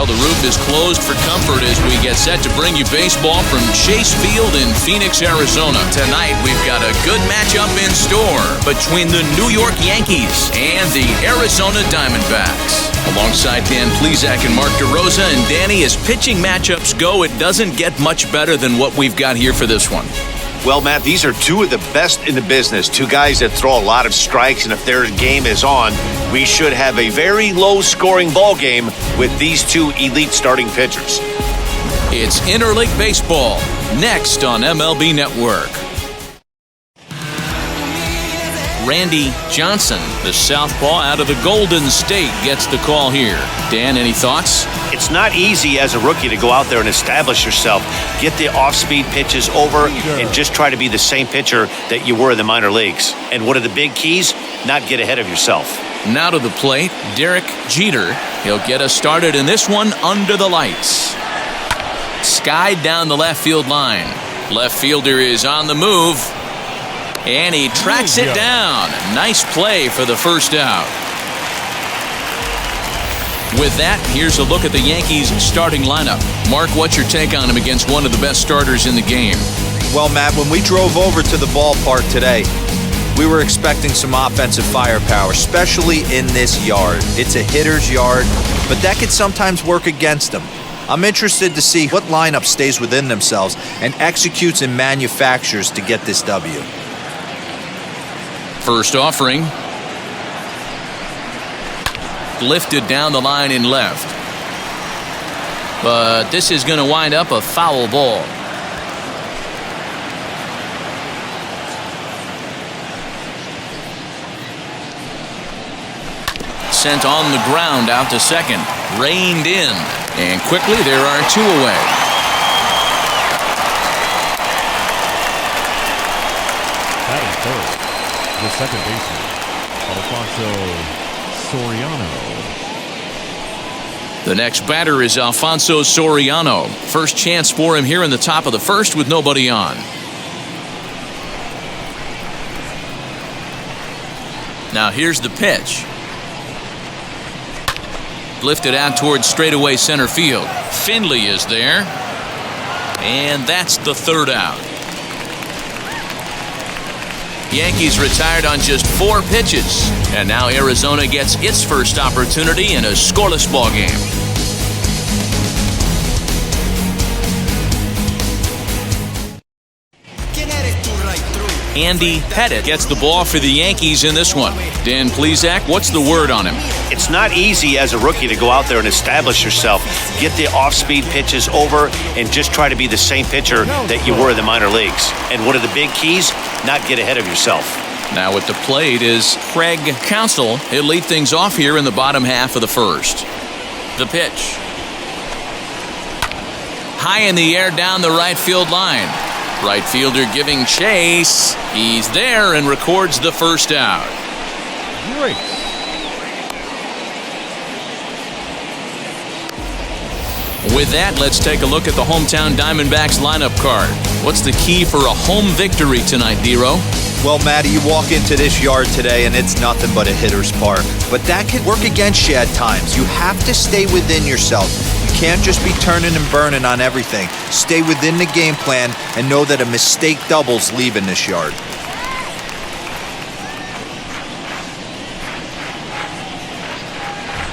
Well, the roof is closed for comfort as we get set to bring you baseball from Chase Field in Phoenix, Arizona. Tonight, we've got a good matchup in store between the New York Yankees and the Arizona Diamondbacks. Alongside Dan Plesac and Mark DeRosa, and Danny, as pitching matchups go, it doesn't get much better than what we've got here for this one. Well, Matt, these are two of the best in the business. Two guys that throw a lot of strikes, and if their game is on, we should have a very low-scoring ball game with these two elite starting pitchers. It's Interleague Baseball, next on MLB Network. Randy Johnson, the southpaw out of the Golden State, gets the call here. Dan, any thoughts? It's not easy as a rookie to go out there and establish yourself, get the off-speed pitches over, and just try to be the same pitcher that you were in the minor leagues. And one of the big keys, not get ahead of yourself. Now to the plate, Derrick Jeter. He'll get us started in this one under the lights. Skied down the left field line. Left fielder is on the move. And he tracks it down. Nice play for the first out. With that, here's a look at the Yankees' starting lineup. Mark, what's your take on him against one of the best starters in the game? Well, Matt, when we drove over to the ballpark today, we were expecting some offensive firepower, especially in this yard. It's a hitter's yard, but that could sometimes work against them. I'm interested to see what lineup stays within themselves and executes and manufactures to get this W. First offering. Lifted down the line in left. But this is going to wind up a foul ball. Sent on the ground out to second. Reined in. And quickly there are two away. That is third. The second baseman, Alfonso Soriano. The next batter is Alfonso Soriano. First chance for him here in the top of the first with nobody on. Now here's the pitch. Lifted out towards straightaway center field. Finley is there. And that's the third out. Yankees retired on just 4 pitches, and now Arizona gets its first opportunity in a scoreless ball game. Andy Pettit gets the ball for the Yankees in this one. Dan Plesac, what's the word on him? It's not easy as a rookie to go out there and establish yourself, get the off-speed pitches over, and just try to be the same pitcher that you were in the minor leagues. And one of the big keys, not get ahead of yourself. Now at the plate is Craig Counsell. He'll lead things off here in the bottom half of the first. The pitch. High in the air down the right field line. Right fielder giving chase. He's there and records the first out. Great. With that, let's take a look at the hometown Diamondbacks lineup card. What's the key for a home victory tonight, Dero? Well, Matty, you walk into this yard today and it's nothing but a hitter's park. But that can work against you at times. You have to stay within yourself. You can't just be turning and burning on everything. Stay within the game plan and know that a mistake doubles leaving this yard.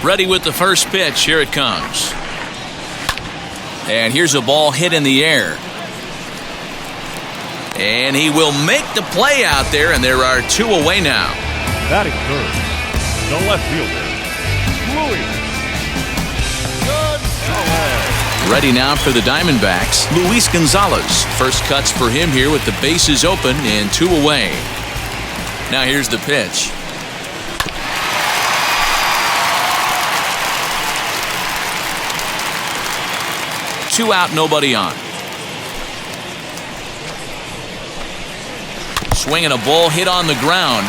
Ready with the first pitch. Here it comes. And here's a ball hit in the air. And he will make the play out there, and there are 2 away now. Batting third, the left fielder, Luis. Ready now for the Diamondbacks, Luis Gonzalez. First cuts for him here with the bases open and 2 away. Now here's the pitch. Two out, nobody on. Swinging a ball hit on the ground.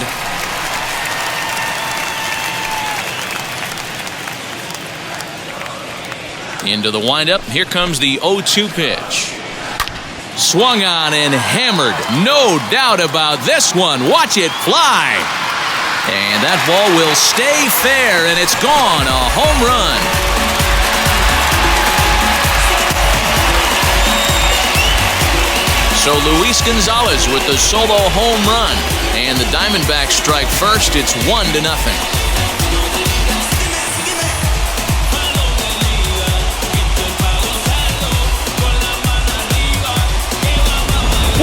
Into the windup. Here comes the 0-2 pitch. Swung on and hammered. No doubt about this one. Watch it fly. And that ball will stay fair, and it's gone. A home run. So Luis Gonzalez with the solo home run. And the Diamondbacks strike first. It's 1-0.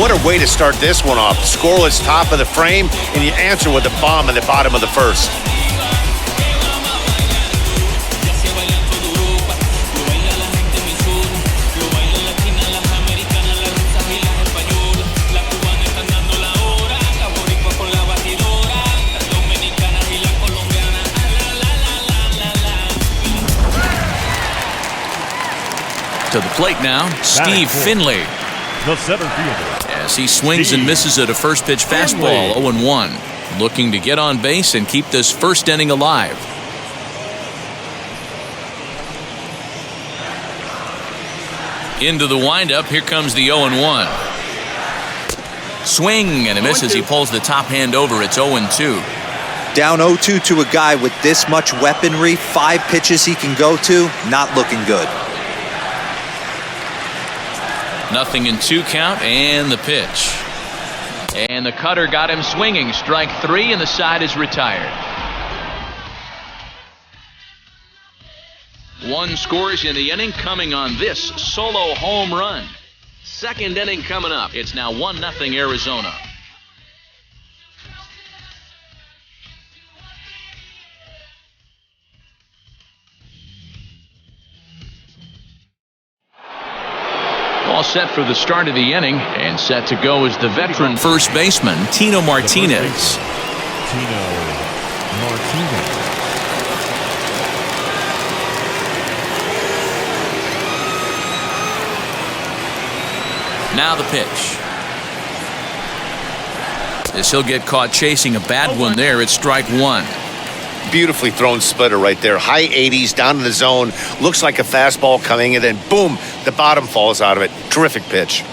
What a way to start this one off. Scoreless top of the frame, and you answer with a bomb in the bottom of the first. To the plate now, Steve Finley. The center fielder. As he swings and misses at a first pitch fastball, 0-1. Looking to get on base and keep this first inning alive. Into the windup, here comes the 0-1. Swing and a miss as he pulls the top hand over. It's 0-2. Down 0-2 to a guy with this much weaponry, 5 pitches he can go to, not looking good. 0-2 count, and the pitch. And the cutter got him swinging. Strike 3, and the side is retired. 1 scores in the inning coming on this solo home run. Second inning coming up. It's now 1-0 Arizona. All set for the start of the inning, and set to go is the veteran first baseman, Tino Martinez. Tino Martinez. Now the pitch. As he'll get caught chasing a bad one there, it's strike 1. Beautifully thrown splitter right there. High 80s, down in the zone. Looks like a fastball coming, and then boom, the bottom falls out of it. Terrific pitch.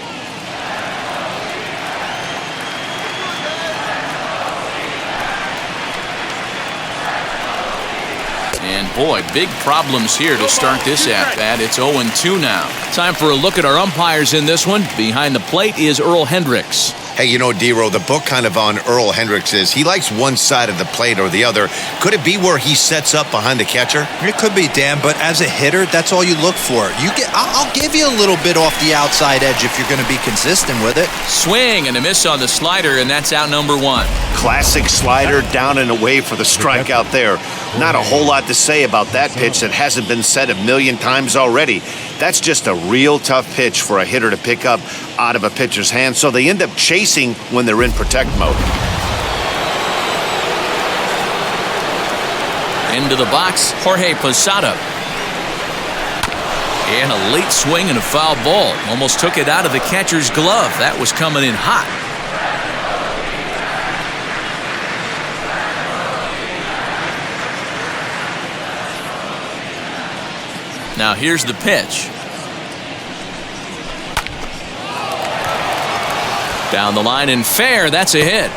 And boy, big problems here to start this at-bat. It's 0-2 now. Time for a look at our umpires in this one. Behind the plate is Earl Hendricks. Hey, you know, D-Row, the book kind of on Earl Hendricks is he likes one side of the plate or the other. Could it be where he sets up behind the catcher? It could be, Dan, but as a hitter, that's all you look for. I'll give you a little bit off the outside edge if you're going to be consistent with it. Swing and a miss on the slider, and that's out number 1. Classic slider down and away for the strikeout there. Not a whole lot to say about that pitch that hasn't been said a million times already. That's just a real tough pitch for a hitter to pick up out of a pitcher's hand, so they end up chasing when they're in protect mode. Into the box, Jorge Posada. And a late swing and a foul ball. Almost took it out of the catcher's glove. That was coming in hot. Now here's the pitch. Down the line and fair. That's a hit.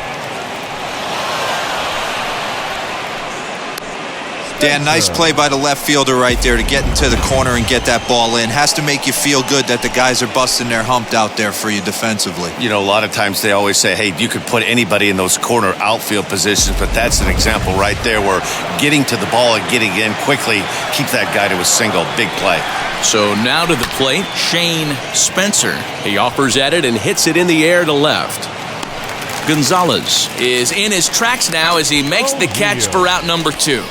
Dan, nice play by the left fielder right there to get into the corner and get that ball in. Has to make you feel good that the guys are busting their hump out there for you defensively. You know, a lot of times they always say, hey, you could put anybody in those corner outfield positions, but that's an example right there where getting to the ball and getting in quickly, keep that guy to a single. Big play. So now to the plate, Shane Spencer. He offers at it and hits it in the air to left. Gonzalez is in his tracks now as he makes the catch for out number 2.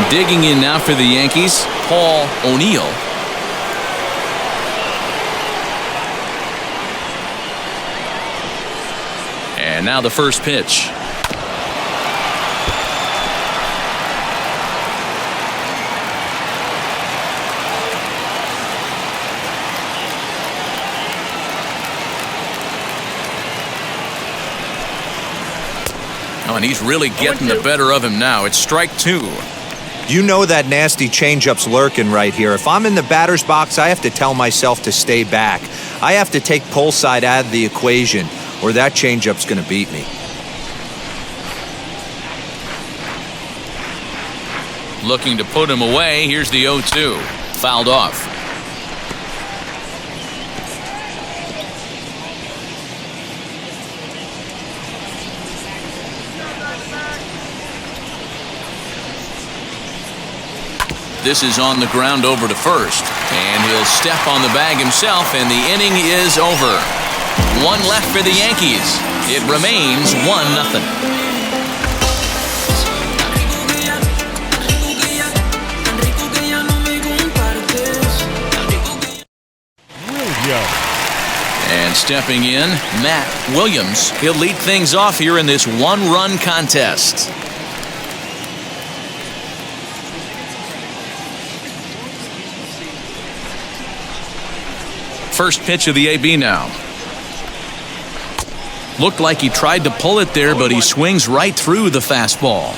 Digging in now for the Yankees, Paul O'Neill. And now the first pitch. Oh, and he's really getting the better of him now. It's strike 2. You know that nasty changeup's lurking right here. If I'm in the batter's box, I have to tell myself to stay back. I have to take pull side out of the equation, or that changeup's going to beat me. Looking to put him away. Here's the 0-2. Fouled off. This is on the ground over to first. And he'll step on the bag himself, and the inning is over. One left for the Yankees. It remains 1-0. And stepping in, Matt Williams. He'll lead things off here in this one-run contest. First pitch of the AB now. Looked like he tried to pull it there, but he swings right through the fastball.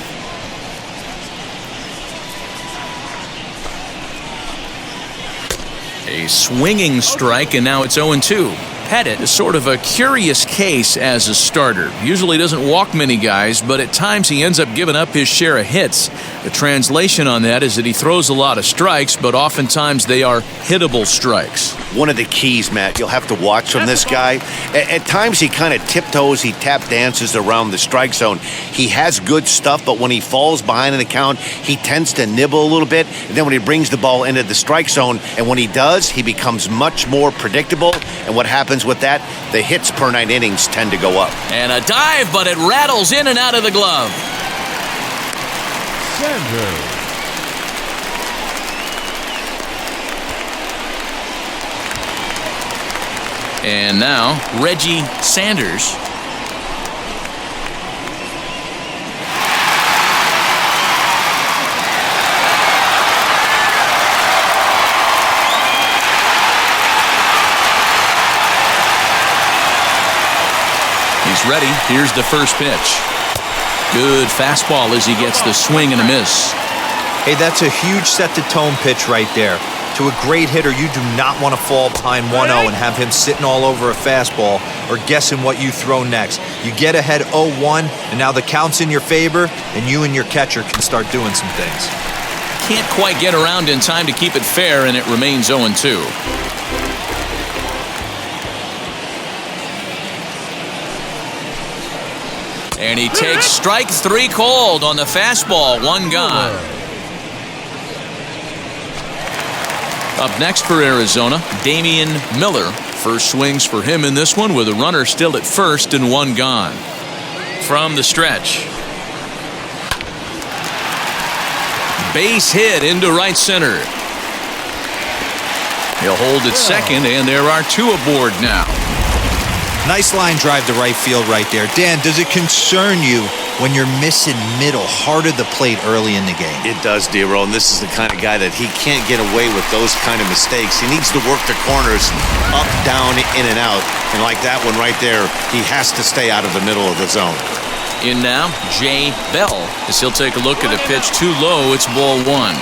A swinging strike, and now it's 0-2. Pettit is sort of a curious case as a starter. Usually doesn't walk many guys, but at times he ends up giving up his share of hits. The translation on that is that he throws a lot of strikes, but oftentimes they are hittable strikes. One of the keys, Matt, you'll have to watch from this guy. At times he kind of tiptoes, he tap dances around the strike zone. He has good stuff, but when he falls behind in the count, he tends to nibble a little bit. And then when he brings the ball into the strike zone, and when he does, he becomes much more predictable. And what happens with that? The hits per 9 innings tend to go up. And a dive, but it rattles in and out of the glove. Sanders. And now, Reggie Sanders. He's ready. Here's the first pitch. Good fastball as he gets the swing and a miss. Hey, that's a huge set-the-tone pitch right there. To a great hitter, you do not want to fall behind 1-0 and have him sitting all over a fastball or guessing what you throw next. You get ahead 0-1, and now the count's in your favor, and you and your catcher can start doing some things. Can't quite get around in time to keep it fair, and it remains 0-2. And he takes strike 3 cold on the fastball. 1 gone. Up next for Arizona, Damian Miller. First swings for him in this one with a runner still at first and 1 gone. From the stretch. Base hit into right center. He'll hold at second, and there are 2 aboard now. Nice line drive to right field right there. Dan, does it concern you when you're missing middle, hard of the plate early in the game? It does, D-Roll, and this is the kind of guy that he can't get away with those kind of mistakes. He needs to work the corners up, down, in, and out. And like that one right there, he has to stay out of the middle of the zone. In now, Jay Bell, as he'll take a look at a pitch too low. It's ball 1.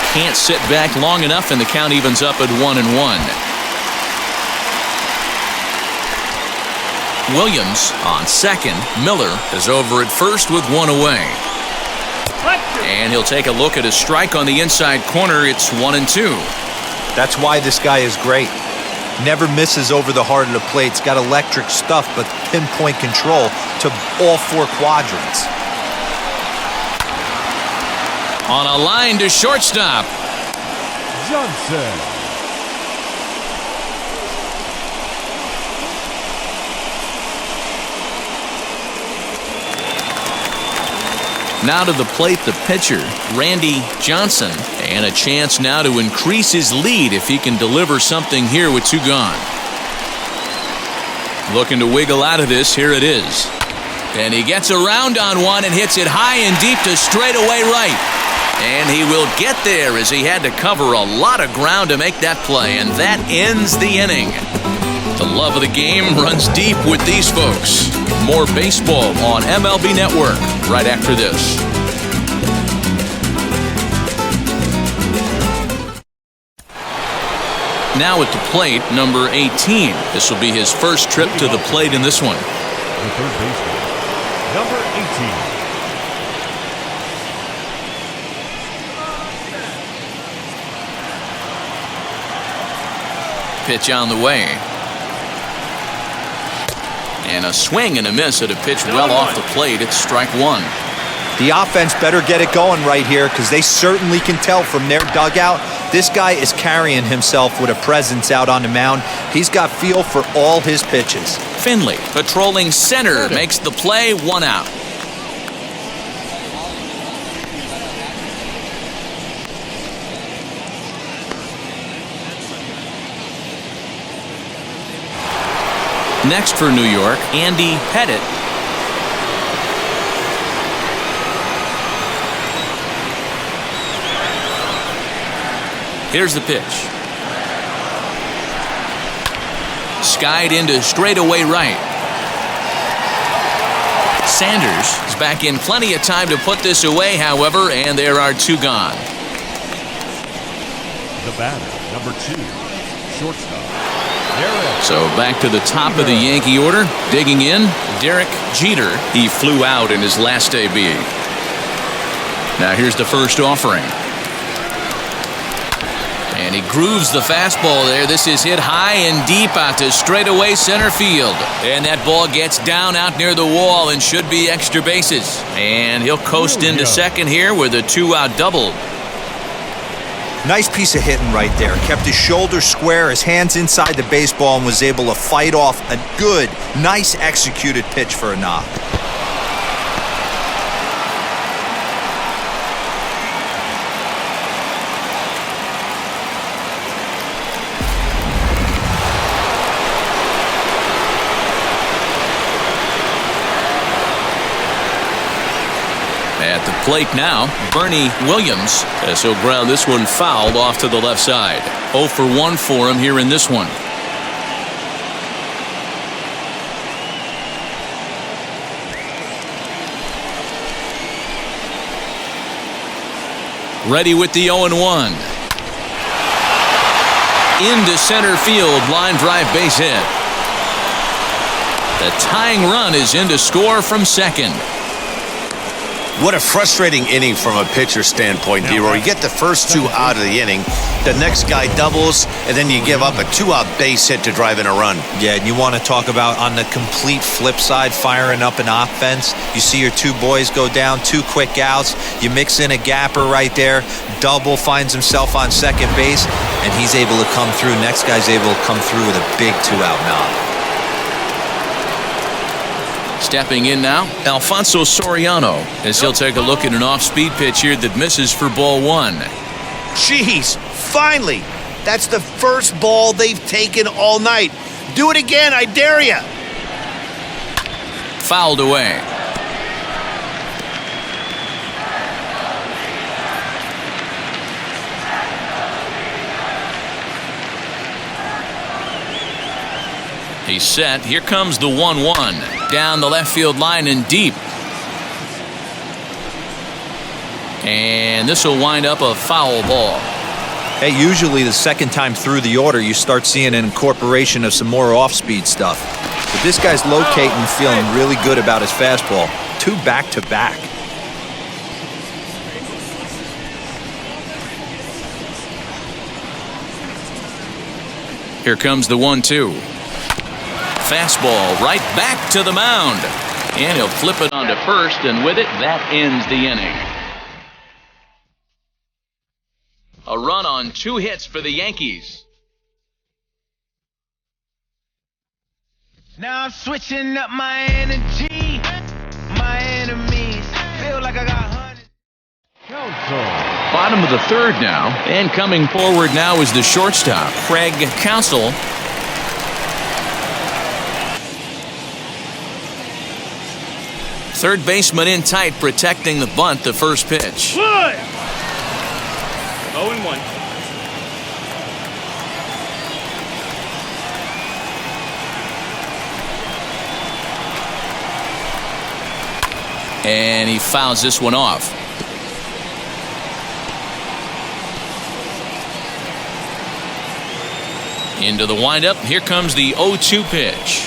Can't sit back long enough, and the count evens up at 1-1. Williams on second. Miller is over at first with 1 away. And he'll take a look at a strike on the inside corner. It's 1-2. That's why this guy is great. Never misses over the heart of the plate. He's got electric stuff, but pinpoint control to all 4 quadrants. On a line to shortstop. Johnson. Now to the plate, the pitcher, Randy Johnson. And a chance now to increase his lead if he can deliver something here with 2 gone. Looking to wiggle out of this. Here it is. And he gets around on one and hits it high and deep to straightaway right. And he will get there as he had to cover a lot of ground to make that play. And that ends the inning. The love of the game runs deep with these folks. More baseball on MLB Network right after this. Now at the plate, number 18. This will be his first trip to the plate in this one. The third baseman, number 18. Pitch on the way. And a swing and a miss at a pitch well off the plate. It's strike one. The offense better get it going right here because they certainly can tell from their dugout this guy is carrying himself with a presence out on the mound. He's got feel for all his pitches. Finley patrolling center makes the play, 1 out. Next for New York, Andy Pettit. Here's the pitch. Skied into straightaway right. Sanders is back in plenty of time to put this away, however, and there are 2 gone. The batter, number 2, shortstop. So back to the top of the Yankee order. Digging in, Derrick Jeter. He flew out in his last AB. Now here's the first offering. And he grooves the fastball there. This is hit high and deep out to straightaway center field. And that ball gets down out near the wall and should be extra bases. And he'll coast into second here with a 2-out double. Nice piece of hitting right there. Kept his shoulders square, his hands inside the baseball, and was able to fight off a good, nice executed pitch for a knock. At the plate now, Bernie Williams, as he'll ground this one fouled off to the left side. 0 for 1 for him here in this one. Ready with the 0-1. Into center field, line drive base hit. The tying run is in to score from second. What a frustrating inning from a pitcher standpoint, D-Roy. You get the first 2 out of the inning, the next guy doubles, and then you give up a 2-out base hit to drive in a run. Yeah, and you want to talk about on the complete flip side, firing up an offense. You see your 2 boys go down, 2 quick outs. You mix in a gapper right there. Double finds himself on second base, and he's able to come through. Next guy's able to come through with a big 2-out knock. Stepping in now, Alfonso Soriano, as he'll take a look at an off-speed pitch here that misses for ball 1. Jeez, finally. That's the first ball they've taken all night. Do it again, I dare you. Fouled away. He's set. Here comes the 1-1. Down the left field line and deep. And this will wind up a foul ball. Hey, usually the second time through the order, you start seeing an incorporation of some more off-speed stuff. But this guy's locating and feeling really good about his fastball. 2 back-to-back. Here comes the 1-2. Fastball right back to the mound. And he'll flip it onto first, and with it, that ends the inning. A run on 2 hits for the Yankees. Now I'm switching up my energy. My enemies feel like I got hundreds. Bottom of the 3rd now, and coming forward now is the shortstop, Craig Counsell. Third baseman in tight, protecting the bunt, the first pitch. 0-1. And he fouls this one off. Into the windup. Here comes the 0-2 pitch.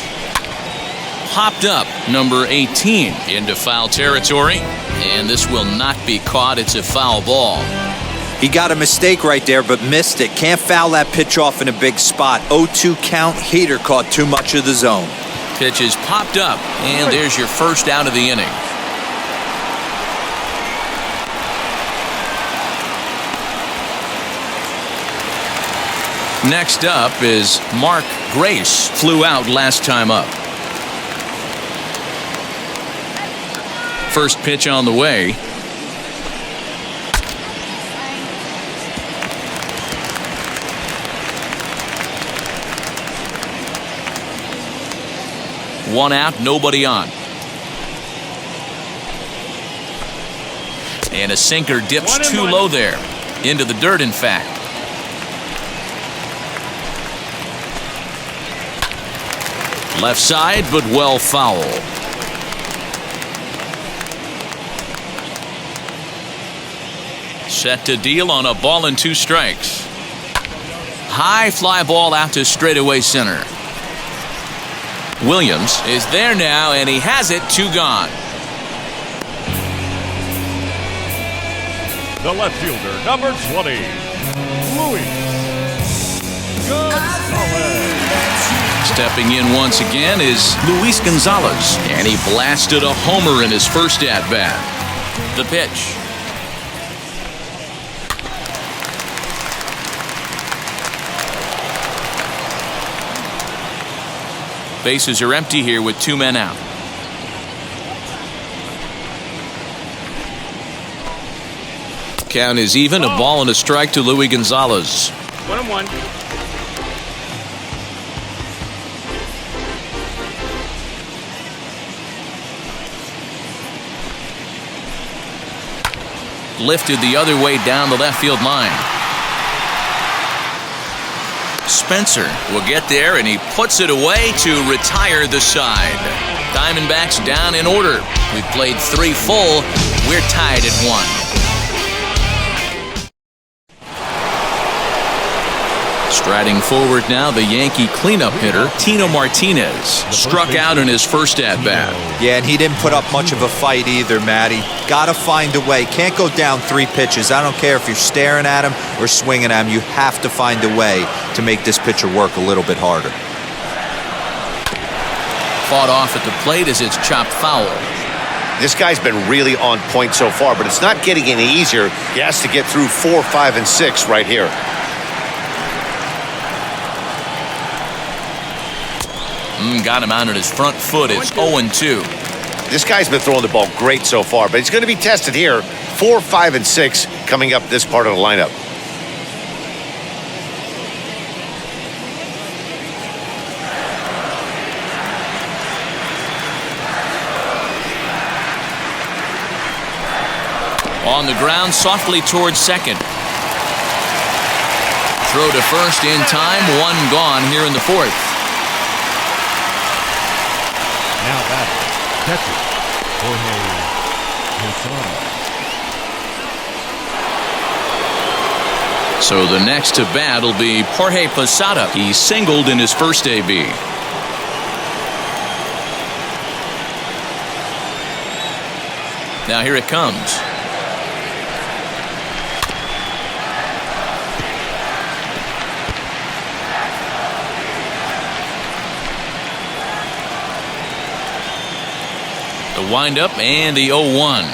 Popped up, number 18, into foul territory. And this will not be caught. It's a foul ball. He got a mistake right there, but missed it. Can't foul that pitch off in a big spot. 0-2 count. Jeter caught too much of the zone. Pitch is popped up, and there's your first out of the inning. Next up is Mark Grace. Flew out last time up. First pitch on the way. One out, nobody on. And a sinker dips too low there. Into the dirt, in fact. Left side, but well foul. Set to deal on a ball and 2 strikes. High fly ball out to straightaway center. Williams is there now, and he has it. 2 gone. The left fielder, number 20, Luis Gonzalez. Stepping in once again is Luis Gonzalez, and he blasted a homer in his first at-bat. The pitch. Bases are empty here with 2 men out. Count is even. A ball and a strike to Luis Gonzalez. 1-1. Lifted the other way down the left field line. Spencer will get there, and he puts it away to retire the side. Diamondbacks down in order. We've played 3 full. We're tied at 1. Striding forward now, the Yankee cleanup hitter, Tino Martinez, struck out in his first at-bat. Yeah, and he didn't put up much of a fight either, Matty. Gotta find a way. Can't go down 3 pitches. I don't care if you're staring at him or swinging at him. You have to find a way to make this pitcher work a little bit harder. Fought off at the plate as it's chopped foul. This guy's been really on point so far, but it's not getting any easier. He has to get through 4, 5, and 6 right here. Got him out on his front foot. It's 0-2. This guy's been throwing the ball great so far, but he's going to be tested here. 4, 5, and 6 coming up this part of the lineup. On the ground, softly towards second. Throw to first in time. 1 gone here in the 4th. Now batting, Pettit, Posada. So the next to bat will be Jorge Posada. He singled in his first AB. Now here it comes. The windup and the 0-1.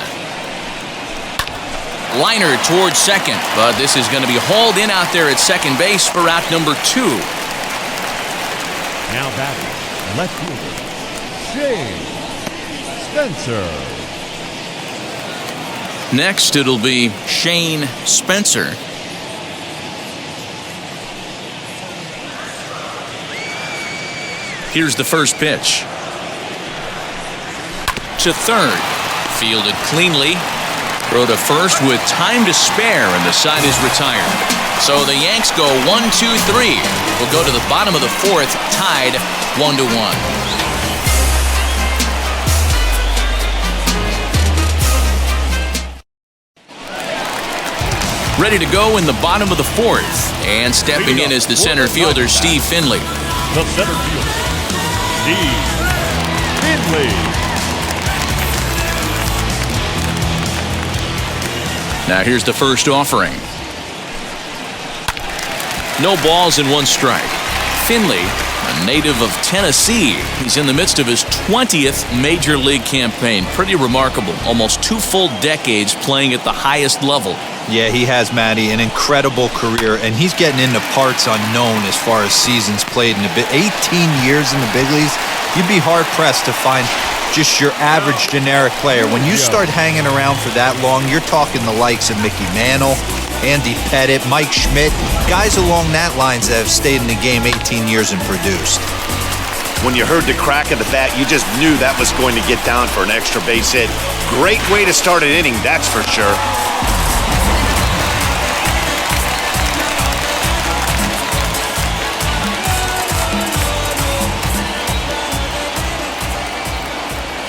Liner towards second, but this is going to be hauled in out there at second base for out number 2. Now batting, left fielder, Shane Spencer. Next, it'll be Shane Spencer. Here's the first pitch. To third. Fielded cleanly. Throw to first with time to spare, and the side is retired. So the Yanks go 1-2-3. We'll go to the bottom of the 4th, tied 1-1. Ready to go in the bottom of the fourth. And stepping in is the center fielder, Steve Finley. The center fielder, Steve Finley. Now here's the first offering. No balls and 1 strike. Finley, a native of Tennessee. He's in the midst of his 20th Major League campaign. Pretty remarkable. Almost 2 full decades playing at the highest level. Yeah, he has, Matty, an incredible career, and he's getting into parts unknown as far as seasons played in the 18 years in the big leagues. You'd be hard-pressed to find just your average generic player. When you start hanging around for that long, you're talking the likes of Mickey Mantle, Andy Pettit, Mike Schmidt, guys along that lines that have stayed in the game 18 years and produced. When you heard the crack of the bat, you just knew that was going to get down for an extra base hit. Great way to start an inning, that's for sure.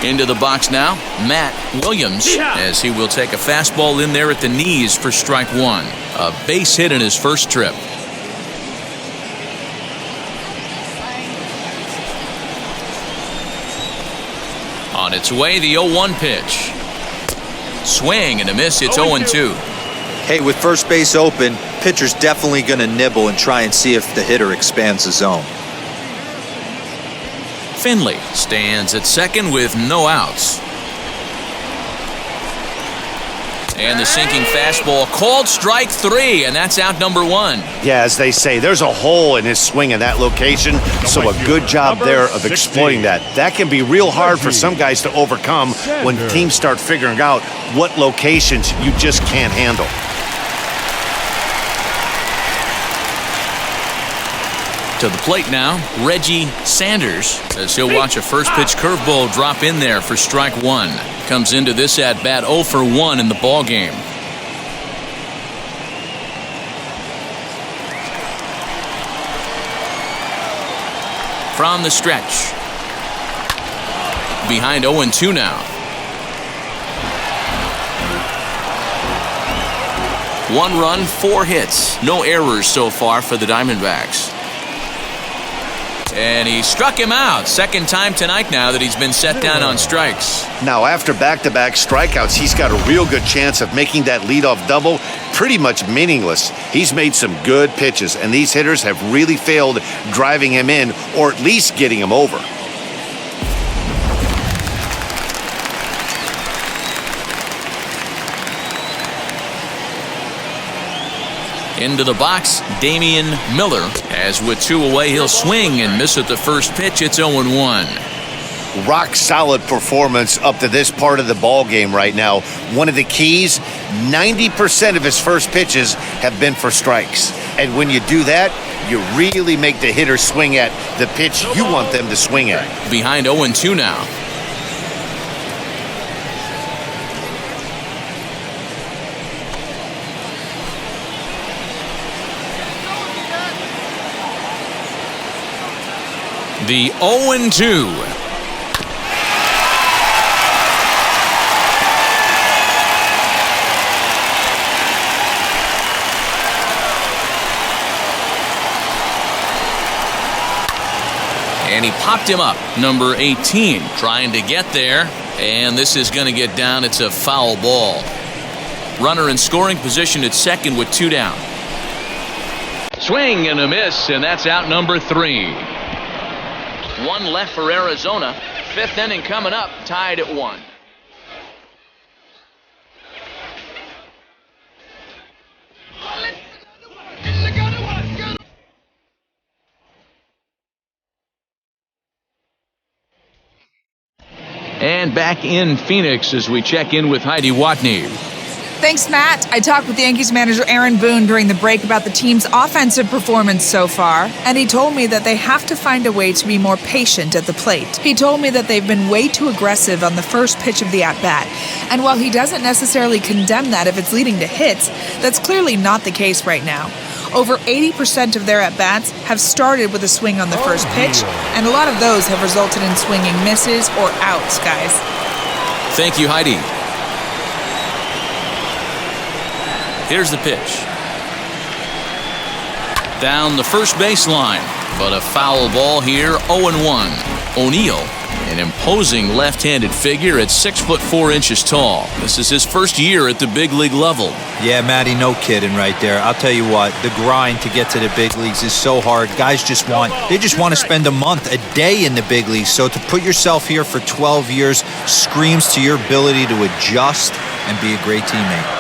Into the box now, Matt Williams, as he will take a fastball in there at the knees for strike 1. A base hit in his first trip. On its way, the 0-1 pitch. Swing and a miss, it's 0-2. Hey, with first base open, pitcher's definitely going to nibble and try and see if the hitter expands the zone. Finley stands at second with no outs. And the sinking fastball called strike 3, and that's out number 1. Yeah, as they say, there's a hole in his swing in that location, so a good job there of exploiting that. That can be real hard for some guys to overcome when teams start figuring out what locations you just can't handle. To the plate now, Reggie Sanders, as he'll watch a first pitch curveball drop in there for strike 1. Comes into this at bat 0 for 1 in the ball game. From the stretch. Behind 0-2 now. 1 run, 4 hits. No errors so far for the Diamondbacks. And he struck him out. Second time tonight now that he's been set down on strikes. Now, after back-to-back strikeouts, he's got a real good chance of making that leadoff double pretty much meaningless. He's made some good pitches, and these hitters have really failed driving him in or at least getting him over. Into the box, Damian Miller. As with 2 away, he'll swing and miss at the first pitch. It's 0-1. Rock solid performance up to this part of the ball game right now. One of the keys, 90% of his first pitches have been for strikes. And when you do that, you really make the hitter swing at the pitch you want them to swing at. Behind 0-2 now. The 0-2. And he popped him up, number 18, trying to get there. And this is going to get down. It's a foul ball. Runner in scoring position at second with 2 down. Swing and a miss, and that's out number 3. 1 left for Arizona. 5th inning coming up, tied at 1. And back in Phoenix as we check in with Heidi Watney. Thanks, Matt. I talked with the Yankees manager Aaron Boone during the break about the team's offensive performance so far, and he told me that they have to find a way to be more patient at the plate. He told me that they've been way too aggressive on the first pitch of the at-bat, and while he doesn't necessarily condemn that if it's leading to hits, that's clearly not the case right now. Over 80% of their at-bats have started with a swing on the first pitch, and a lot of those have resulted in swinging misses or outs, guys. Thank you, Heidi. Here's the pitch. Down the first baseline, but a foul ball here, 0-1. O'Neill, an imposing left-handed figure at 6'4" tall. This is his first year at the big league level. Yeah, Matty, no kidding right there. I'll tell you what, the grind to get to the big leagues is so hard. Guys just want to spend a month, a day in the big leagues. So to put yourself here for 12 years screams to your ability to adjust and be a great teammate.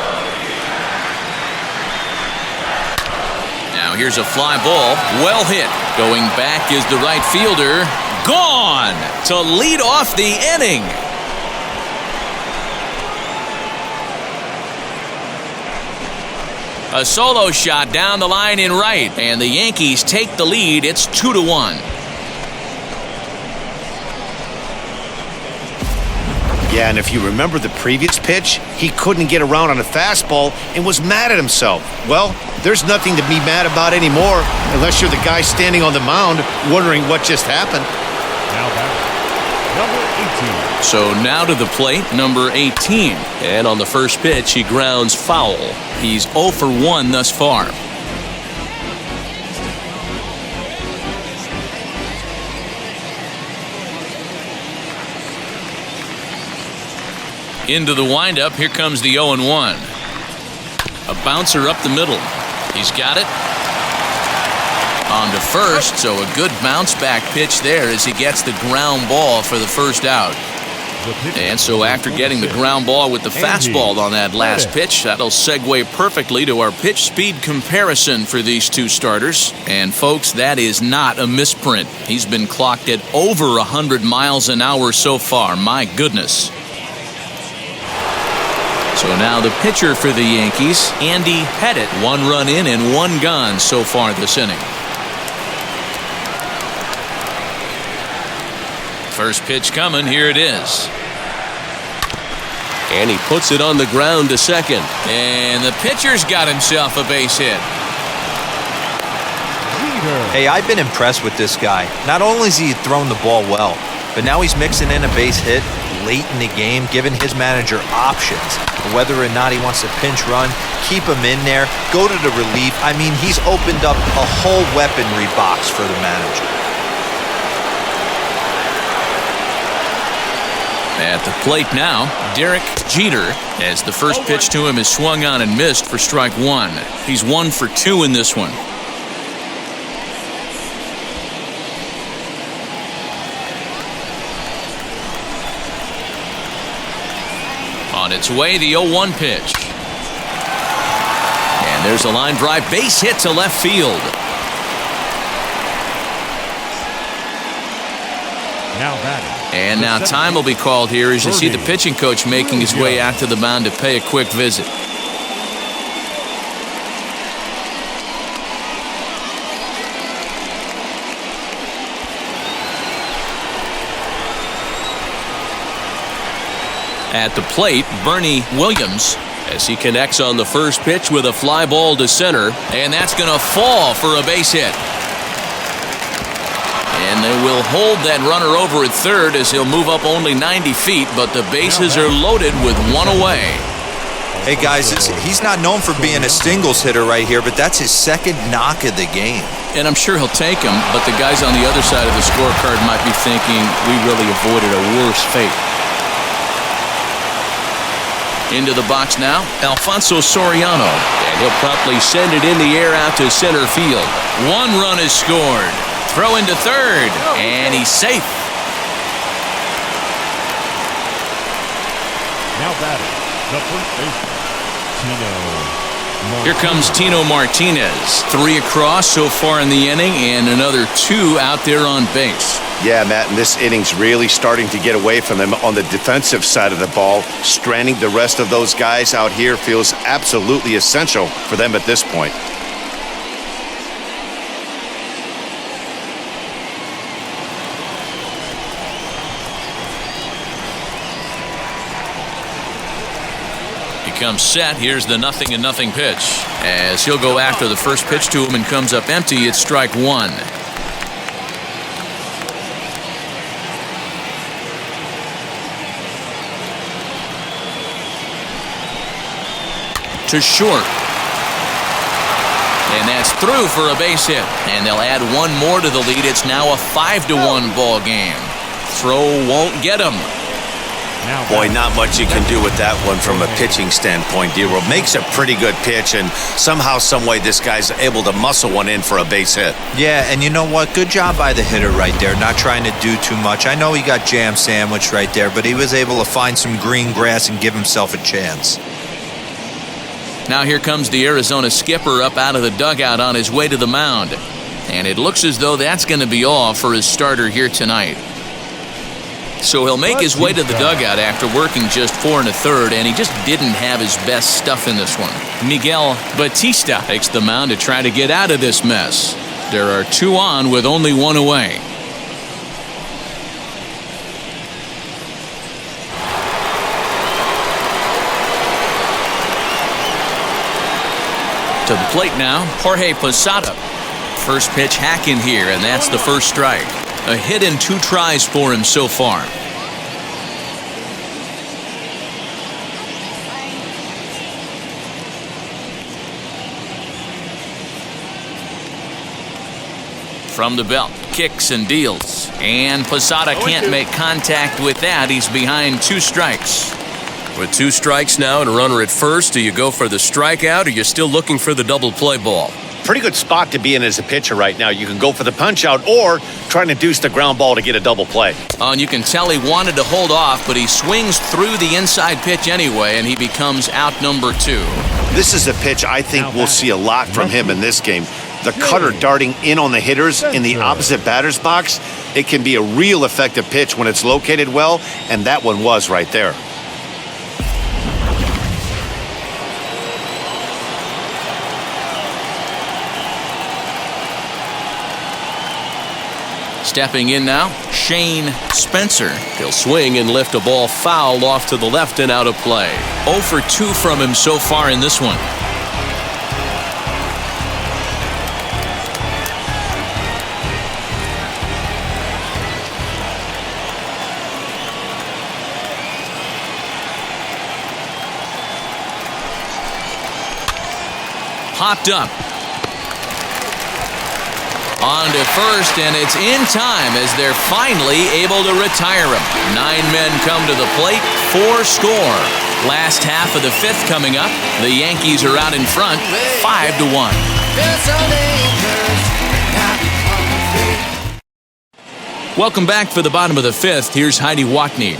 Now here's a fly ball, well hit. Going back is the right fielder. Gone to lead off the inning. A solo shot down the line in right, and the Yankees take the lead. It's 2-1. Yeah, and if you remember the previous pitch, he couldn't get around on a fastball and was mad at himself. Well, there's nothing to be mad about anymore unless you're the guy standing on the mound wondering what just happened. Now back, number 18. So now to the plate, number 18. And on the first pitch, he grounds foul. He's 0 for 1 thus far. Into the windup, here comes the 0-1. A bouncer up the middle. He's got it. On to first, so a good bounce back pitch there as he gets the ground ball for the first out. And so after getting the ground ball with the fastball on that last pitch, that'll segue perfectly to our pitch speed comparison for these two starters. And folks, that is not a misprint. He's been clocked at over 100 miles an hour so far. My goodness. So now the pitcher for the Yankees, Andy Pettit. 1 run in and 1 gone so far this inning. First pitch coming, here it is. And he puts it on the ground to second. And the pitcher's got himself a base hit. Hey, I've been impressed with this guy. Not only has he thrown the ball well, but now he's mixing in a base hit late in the game, giving his manager options. Whether or not he wants to pinch run, keep him in there, go to the relief. I mean, he's opened up a whole weaponry box for the manager. At the plate now, Derrick Jeter, as the first pitch to him is swung on and missed for strike 1. He's 1 for 2 in this one. On its way, the 0-1 pitch. And there's a line drive base hit to left field. Now batting. And now time will be called here as you see the pitching coach making his way out to the mound to pay a quick visit. At the plate, Bernie Williams, as he connects on the first pitch with a fly ball to center, and that's going to fall for a base hit. And they will hold that runner over at third as he'll move up only 90 feet, but the bases are loaded with 1 away. Hey guys, he's not known for being a singles hitter right here, but that's his second knock of the game. And I'm sure he'll take him, but the guys on the other side of the scorecard might be thinking we really avoided a worse fate. Into the box now, Alfonso Soriano, and he'll promptly send it in the air out to center field. 1 run is scored. Throw into third, and he's safe. Now batting, the first baseman, Tino. Here comes Tino Martinez. 3 across so far in the inning, and another 2 out there on base. Yeah, Matt, and this inning's really starting to get away from them on the defensive side of the ball. Stranding the rest of those guys out here feels absolutely essential for them at this point. Comes set. Here's the 0-0 pitch as he'll go after the first pitch to him and comes up empty. It's strike 1. To short. And that's through for a base hit. And they'll add one more to the lead. It's now a 5-1 ball game. Throw won't get him. Boy, not much you can do with that one from a pitching standpoint. D-Roll makes a pretty good pitch, and somehow, some way, this guy's able to muscle one in for a base hit. Yeah, and you know what? Good job by the hitter right there, not trying to do too much. I know he got jam sandwiched right there, but he was able to find some green grass and give himself a chance. Now here comes the Arizona skipper up out of the dugout on his way to the mound. And it looks as though that's going to be all for his starter here tonight. So he'll make his way to the dugout after working just 4 1/3, and he just didn't have his best stuff in this one. Miguel Batista takes the mound to try to get out of this mess. There are 2 on with only 1 away. To the plate now, Jorge Posada. First pitch hack in here, and that's the first strike. A hit in 2 tries for him so far. From the belt, kicks and deals. And Posada can't make contact with that. He's behind 2 strikes. With 2 strikes now and a runner at first, do you go for the strikeout or you're still looking for the double play ball? Pretty good spot to be in as a pitcher right now. You can go for the punch out or trying to deuce the ground ball to get a double play. And you can tell he wanted to hold off, but he swings through the inside pitch anyway, and he becomes out number 2. This is a pitch I think we'll see a lot from him in this game. The cutter darting in on the hitters in the opposite batter's box. It can be a real effective pitch when it's located well, and that one was right there. Stepping in now, Shane Spencer. He'll swing and lift a ball foul off to the left and out of play. 0 for 2 from him so far in this one. Popped up. On to first, and it's in time as they're finally able to retire him. 9 men come to the plate, 4 score. Last half of the 5th coming up. The Yankees are out in front, 5-1. Welcome back for the bottom of the 5th. Here's Heidi Watney.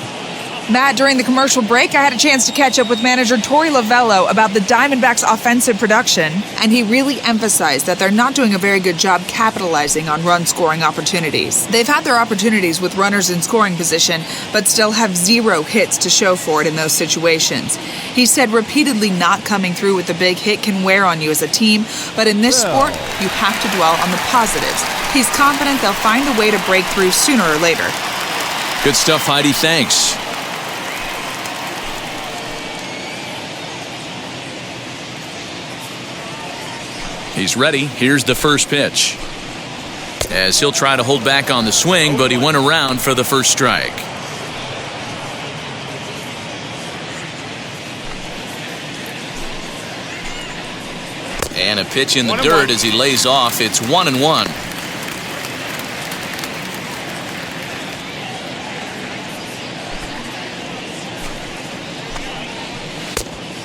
Matt, during the commercial break, I had a chance to catch up with manager Torey Lovello about the Diamondbacks' offensive production, and he really emphasized that they're not doing a very good job capitalizing on run-scoring opportunities. They've had their opportunities with runners in scoring position, but still have 0 hits to show for it in those situations. He said repeatedly not coming through with the big hit can wear on you as a team, but in this sport, you have to dwell on the positives. He's confident they'll find a way to break through sooner or later. Good stuff, Heidi. Thanks. He's ready. Here's the first pitch. As he'll try to hold back on the swing, but he went around for the first strike. And a pitch in the dirt as he lays off. It's 1-1.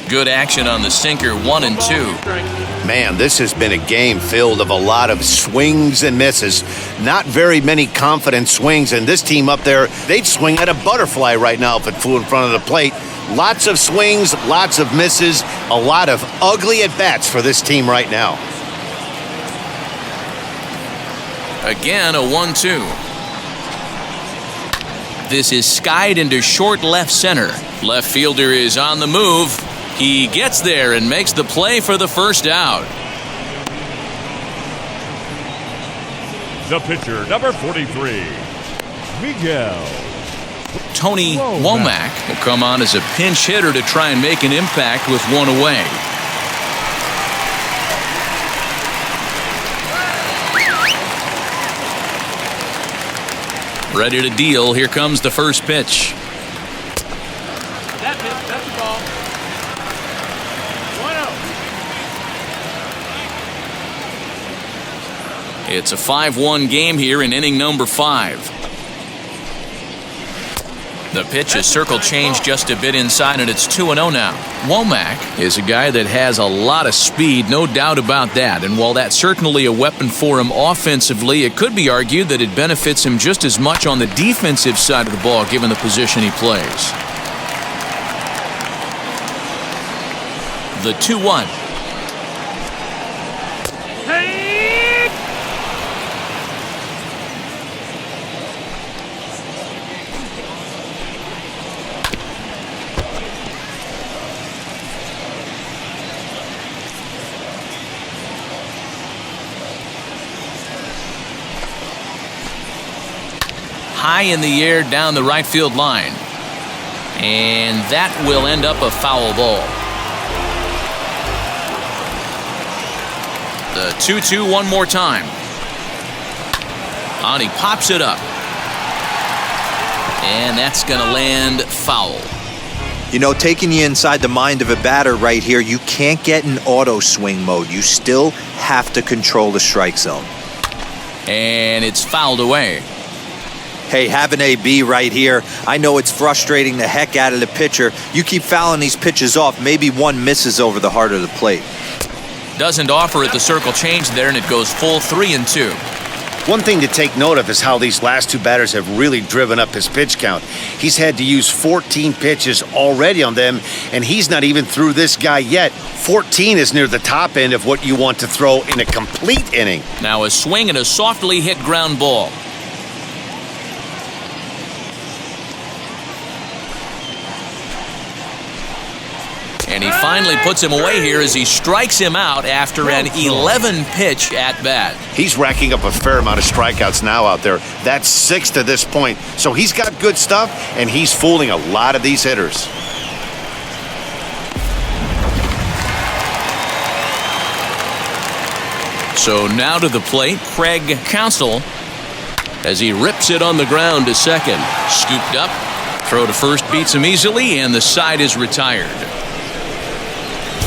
Good action on the sinker, 1-2. Man, this has been a game filled of a lot of swings and misses. Not very many confident swings, and this team up there, they'd swing at a butterfly right now if it flew in front of the plate. Lots of swings, lots of misses, a lot of ugly at-bats for this team right now. Again, a 1-2. This is skied into short left center. Left fielder is on the move. He gets there and makes the play for the first out. The pitcher, number 43, Miguel. Tony Womack will come on as a pinch hitter to try and make an impact with 1 away. Ready to deal. Here comes the first pitch. That's the ball. 1-0. It's a 5-1 game here in inning number 5. The pitch is circle change just a bit inside, and it's 2-0 now. Womack is a guy that has a lot of speed, no doubt about that. And while that's certainly a weapon for him offensively, it could be argued that it benefits him just as much on the defensive side of the ball, given the position he plays. The 2-1. High in the air down the right field line. And that will end up a foul ball. The 2-2 one more time. And he pops it up. And that's going to land foul. You know, taking you inside the mind of a batter right here, you can't get in auto swing mode. You still have to control the strike zone. And it's fouled away. Hey, have an AB right here. I know it's frustrating the heck out of the pitcher. You keep fouling these pitches off, maybe one misses over the heart of the plate. Doesn't offer at the circle change there, and it goes full 3-2. One thing to take note of is how these last two batters have really driven up his pitch count. He's had to use 14 pitches already on them, and he's not even through this guy yet. 14 is near the top end of what you want to throw in a complete inning. Now a swing and a softly hit ground ball. And he finally puts him away here as he strikes him out after an 11-pitch at-bat. He's racking up a fair amount of strikeouts now out there. That's 6 to this point. So he's got good stuff, and he's fooling a lot of these hitters. So now to the plate, Craig Counsell, as he rips it on the ground to second. Scooped up, throw to first beats him easily, and the side is retired.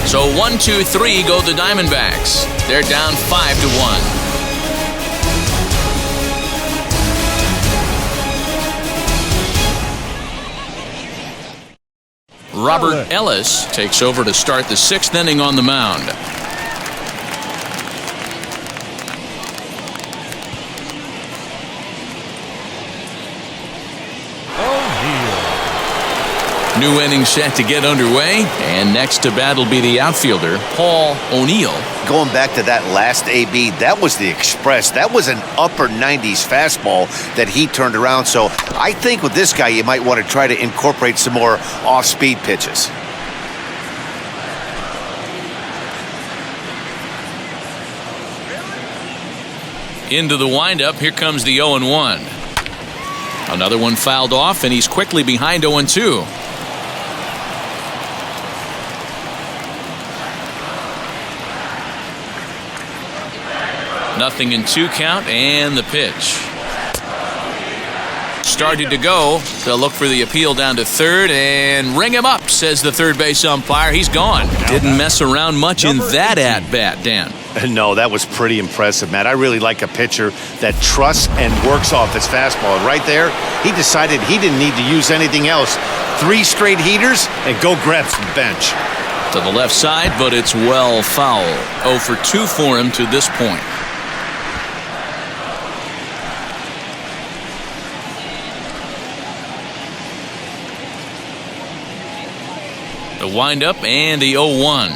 So 1-2-3 go the Diamondbacks. They're down 5-1. Robert Ellis takes over to start the 6th inning on the mound. New inning set to get underway, and next to bat will be the outfielder, Paul O'Neill. Going back to that last AB, that was the express. That was an upper 90s fastball that he turned around. So I think with this guy, you might want to try to incorporate some more off-speed pitches. Into the windup, here comes the 0-1. Another one fouled off, and he's quickly behind 0-2. Nothing in 2 count, and the pitch. Started to go. They'll look for the appeal down to third and ring him up, says the third base umpire. He's gone. Didn't mess around much in that at-bat, Dan. No, that was pretty impressive, Matt. I really like a pitcher that trusts and works off his fastball. Right there, he decided he didn't need to use anything else. 3 straight heaters and go grab some bench. To the left side, but it's well foul. 0 for 2 for him to this point. The windup and the 0-1.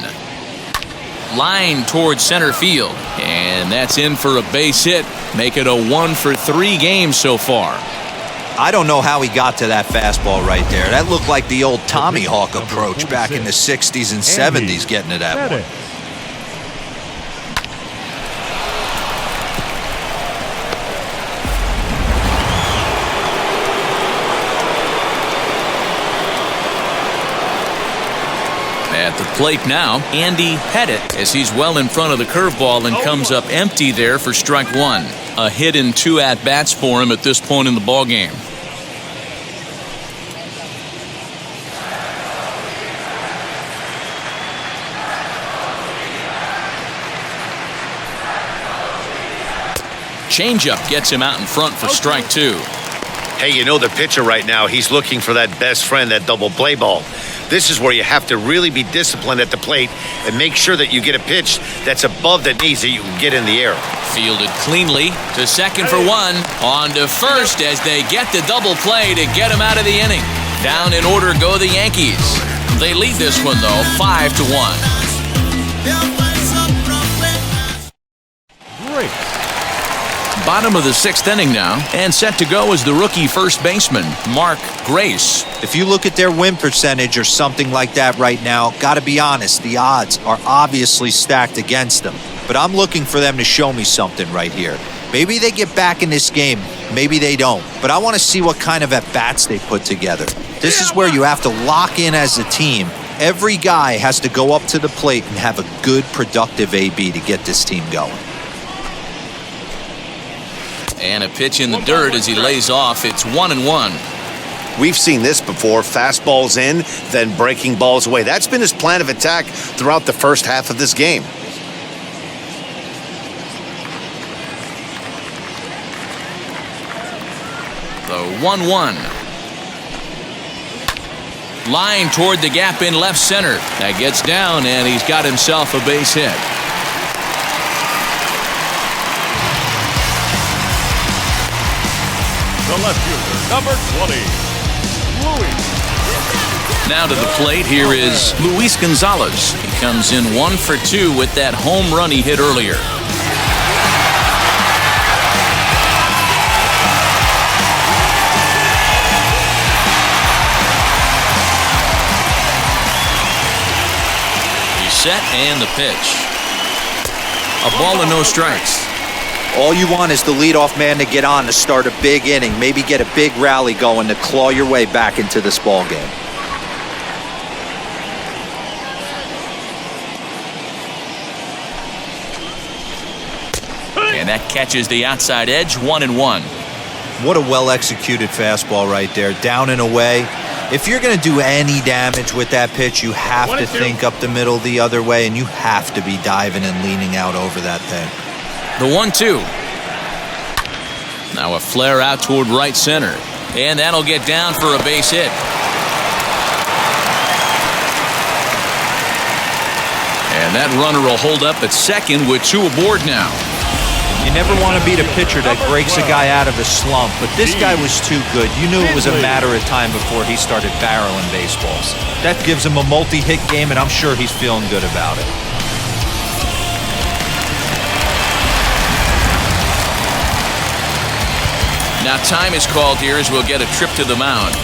Line towards center field. And that's in for a base hit. Make it a 1 for 3 games so far. I don't know how he got to that fastball right there. That looked like the old Tommy Hawk approach back in the 60s and 70s getting to that one. At the plate now, Andy Pettit, as he's well in front of the curveball and comes up empty there for strike 1. A hit in 2 at-bats for him at this point in the ballgame. Changeup gets him out in front for strike 2. Hey, you know the pitcher right now, he's looking for that best friend, that double play ball. This is where you have to really be disciplined at the plate and make sure that you get a pitch that's above the knees that you can get in the air. Fielded cleanly to second for 1. On to first as they get the double play to get him out of the inning. Down in order go the Yankees. They lead this one, though, 5-1. Great. Bottom of the 6th inning now, and set to go is the rookie first baseman, Mark Grace. If you look at their win percentage or something like that right now, gotta be honest, the odds are obviously stacked against them. But I'm looking for them to show me something right here. Maybe they get back in this game, maybe they don't. But I want to see what kind of at-bats they put together. This is where you have to lock in as a team. Every guy has to go up to the plate and have a good, productive AB to get this team going. And a pitch in the dirt as he lays off. It's 1-1. We've seen this before. Fastballs in, then breaking balls away. That's been his plan of attack throughout the first half of this game. The 1-1. Line toward the gap in left center. That gets down, and he's got himself a base hit. The left fielder, number 20, Luis. Now to the plate, here is Luis Gonzalez. He comes in 1 for 2 with that home run he hit earlier. He's set, and the pitch. A ball and no strikes. All you want is the leadoff man to get on to start a big inning, maybe get a big rally going to claw your way back into this ball game. And that catches the outside edge, 1-1. What a well-executed fastball right there, down and away. If you're going to do any damage with that pitch, you have to think up the middle the other way, and you have to be diving and leaning out over that thing. The 1-2. Now a flare out toward right center. And that'll get down for a base hit. And that runner will hold up at second with 2 aboard now. You never want to beat a pitcher that breaks a guy out of a slump, but this guy was too good. You knew it was a matter of time before he started barreling baseballs. That gives him a multi-hit game, and I'm sure he's feeling good about it. Now time is called here as we'll get a trip to the mound.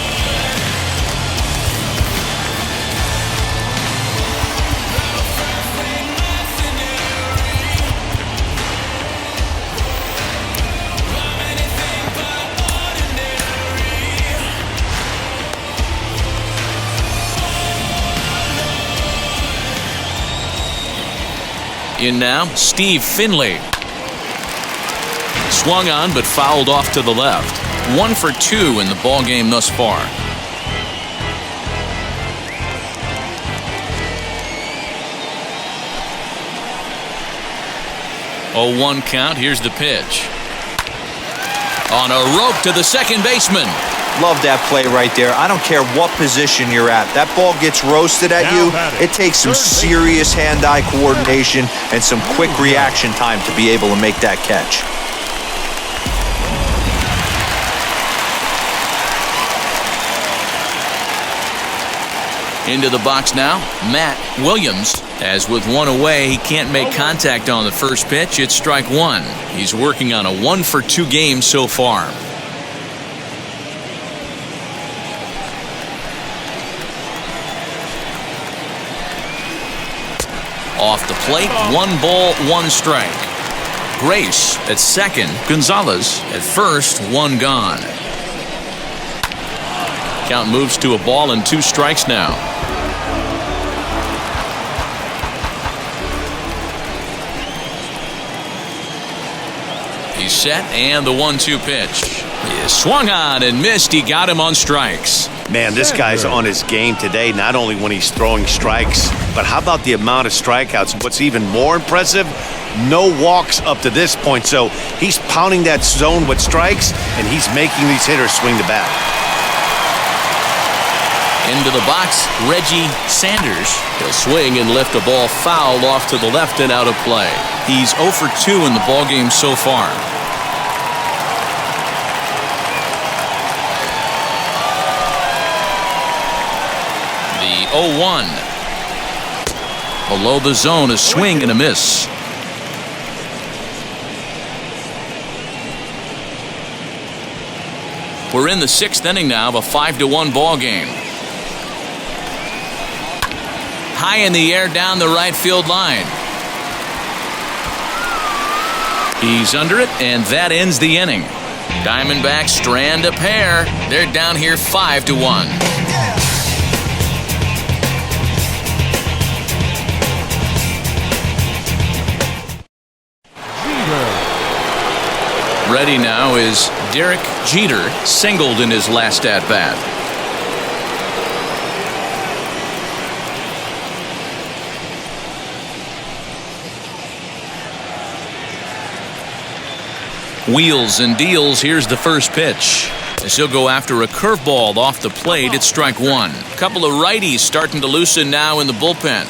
In now, Steve Finley. Swung on but fouled off to the left. 1 for 2 in the ball game thus far. 0-1 count. Here's the pitch. On a rope to the second baseman. Love that play right there. I don't care what position you're at. That ball gets roasted at you. It takes some serious hand-eye coordination and some quick reaction time to be able to make that catch. Into the box now, Matt Williams. As with 1 away, he can't make contact on the first pitch. It's strike 1. He's working on a 1 for 2 game so far. Off the plate, 1 ball, 1 strike. Grace at second, Gonzalez at first, 1 gone. Count moves to a ball and 2 strikes now. He's set, and the 1-2 pitch. He swung on and missed. He got him on strikes. Man, this guy's on his game today, not only when he's throwing strikes, but how about the amount of strikeouts? What's even more impressive, no walks up to this point. So he's pounding that zone with strikes, and he's making these hitters swing the bat. Into the box, Reggie Sanders. He'll swing and lift a ball foul off to the left and out of play. He's 0 for 2 in the ballgame so far. The 0-1. Below the zone, a swing and a miss. We're in the 6th inning now of a 5-1 ball game. High in the air down the right field line. He's under it, and that ends the inning. Diamondbacks strand a pair. They're down here 5-1. Ready now is Derrick Jeter, singled in his last at-bat. Wheels and deals. Here's the first pitch. As he'll go after a curveball off the plate, it's strike one. Couple of righties starting to loosen now in the bullpen.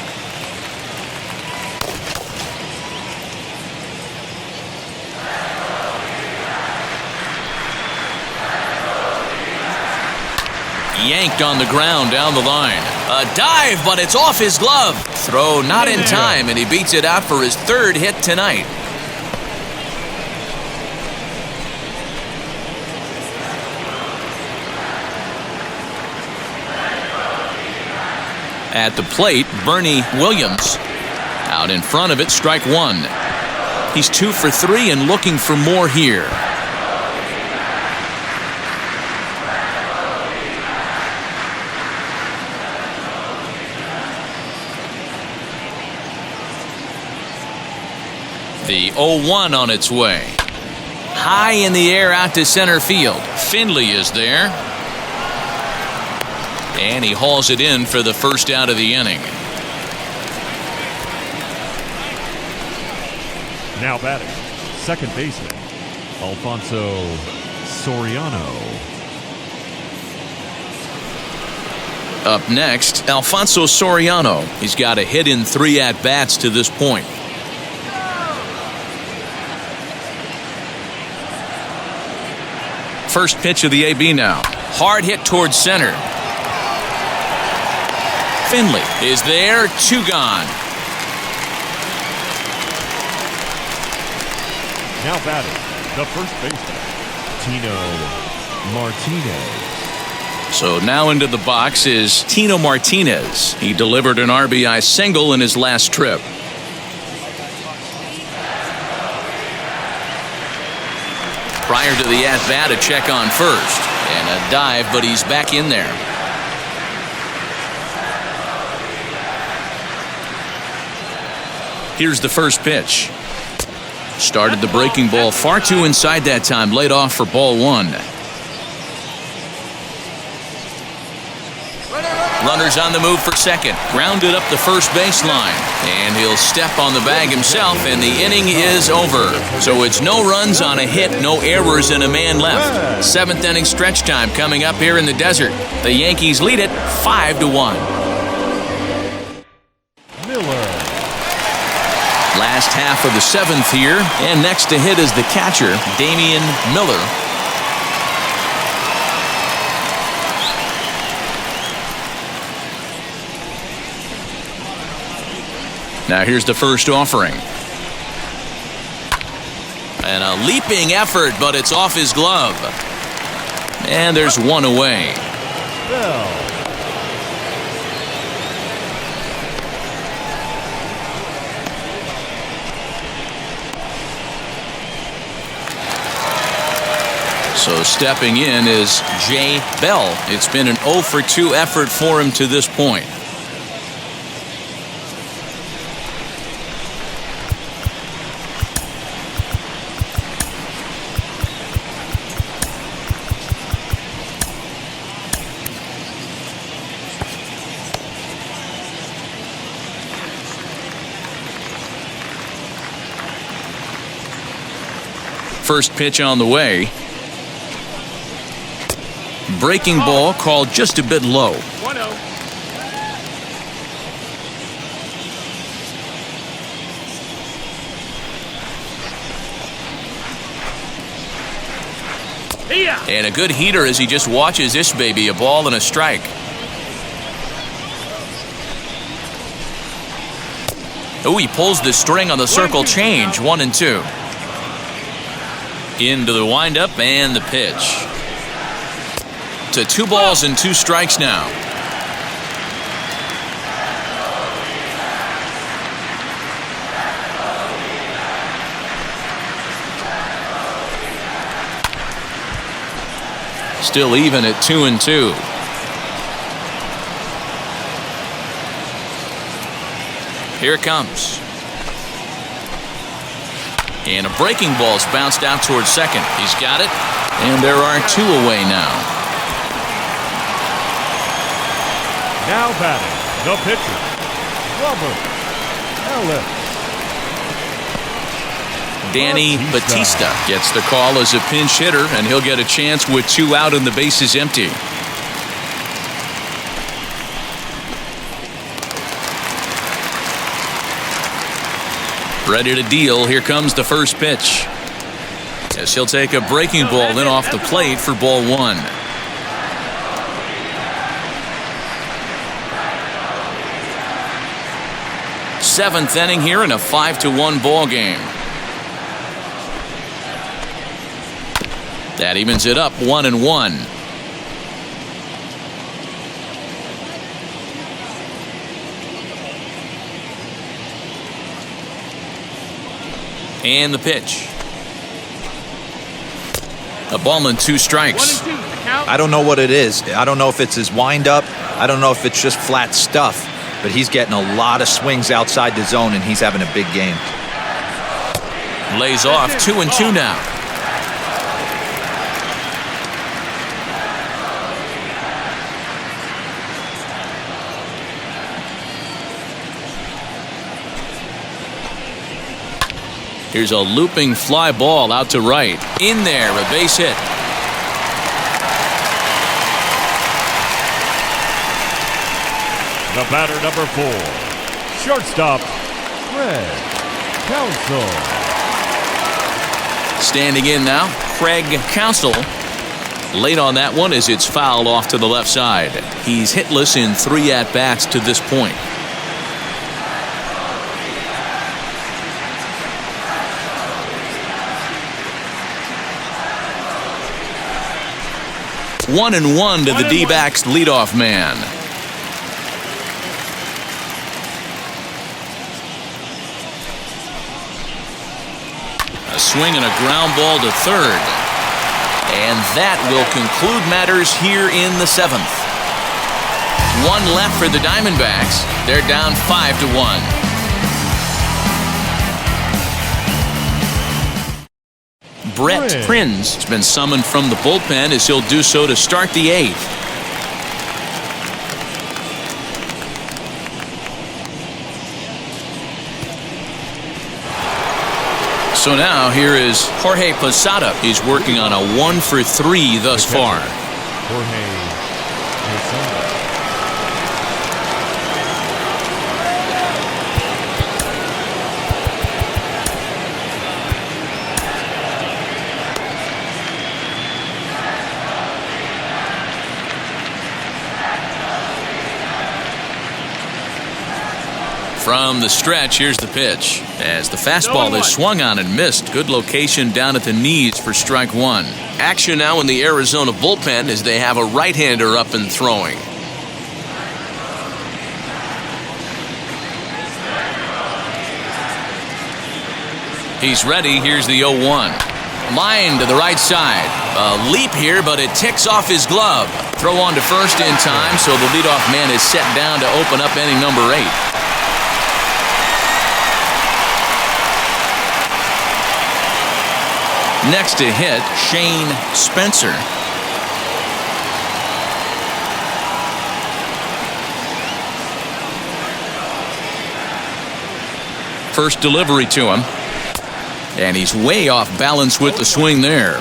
Yanked on the ground down the line. A dive, but it's off his glove. Throw not in time, and he beats it out for his 3rd hit tonight. At the plate, Bernie Williams. Out in front of it, strike one. He's 2 for 3 and looking for more here. The 0-1 on its way. High in the air out to center field. Finley is there. And he hauls it in for the first out of the inning. Now batting, second baseman, Alfonso Soriano. Up next, Alfonso Soriano. He's got a hit in 3 at-bats to this point. First pitch of the AB now. Hard hit towards center. Finley is there, 2 gone. Now batting, the first baseman, Tino Martinez. So now into the box is Tino Martinez. He delivered an RBI single in his last trip. Prior to the at-bat, a check on first. And a dive, but he's back in there. Here's the first pitch. Started the breaking ball far too inside that time. Laid off for ball 1. Runners on the move for second. Grounded up the first baseline. And he'll step on the bag himself, and the inning is over. So it's no runs on a hit, no errors, and a man left. 7th inning stretch time coming up here in the desert. The Yankees lead it 5-1. Last half of the 7th here, and next to hit is the catcher, Damian Miller. Now here's the first offering. And a leaping effort, but it's off his glove. And there's one away. So stepping in is Jay Bell. It's been an 0 for 2 effort for him to this point. First pitch on the way. Breaking ball called just a bit low. 1-0. And a good heater as he just watches this baby, a ball and a strike. Oh, he pulls the string on the circle change. 1-2. Into the windup and the pitch. To 2 balls and 2 strikes now. Still even at 2-2. Here it comes. And a breaking ball's bounced out towards second. He's got it. And there are 2 away now. Now batting, the pitcher, Robert Ellis. Danny Batista gets the call as a pinch hitter, and he'll get a chance with 2 out and the bases empty. Ready to deal. Here comes the first pitch. As he'll take a breaking ball then off the plate for ball 1. Seventh inning here in a 5-1 ball game. That evens it up 1-1. And the pitch. A ball and 2 strikes. I don't know what it is. I don't know if it's his windup. I don't know if it's just flat stuff. But he's getting a lot of swings outside the zone, and he's having a big game. Lays off 2-2 now. Here's a looping fly ball out to right. In there, a base hit. The batter, number 4, shortstop, Craig Counsell. Standing in now, Craig Counsell. Late on that one as it's fouled off to the left side. He's hitless in 3 at-bats to this point. One and one to the D-backs leadoff man. A swing and a ground ball to third. And that will conclude matters here in the 7th. 1 left for the Diamondbacks. They're down 5-1. Brett Prinz has been summoned from the bullpen as he'll do so to start the 8th. So now here is Jorge Posada. He's working on a 1 for 3 thus far. Jorge Posada. From the stretch, here's the pitch. As the fastball is swung on and missed. Good location down at the knees for strike 1. Action now in the Arizona bullpen as they have a right-hander up and throwing. He's ready. Here's the 0-1. Line to the right side. A leap here, but it ticks off his glove. Throw on to first in time, so the leadoff man is set down to open up inning number 8. Next to hit, Shane Spencer. First delivery to him. And he's way off balance with the swing there.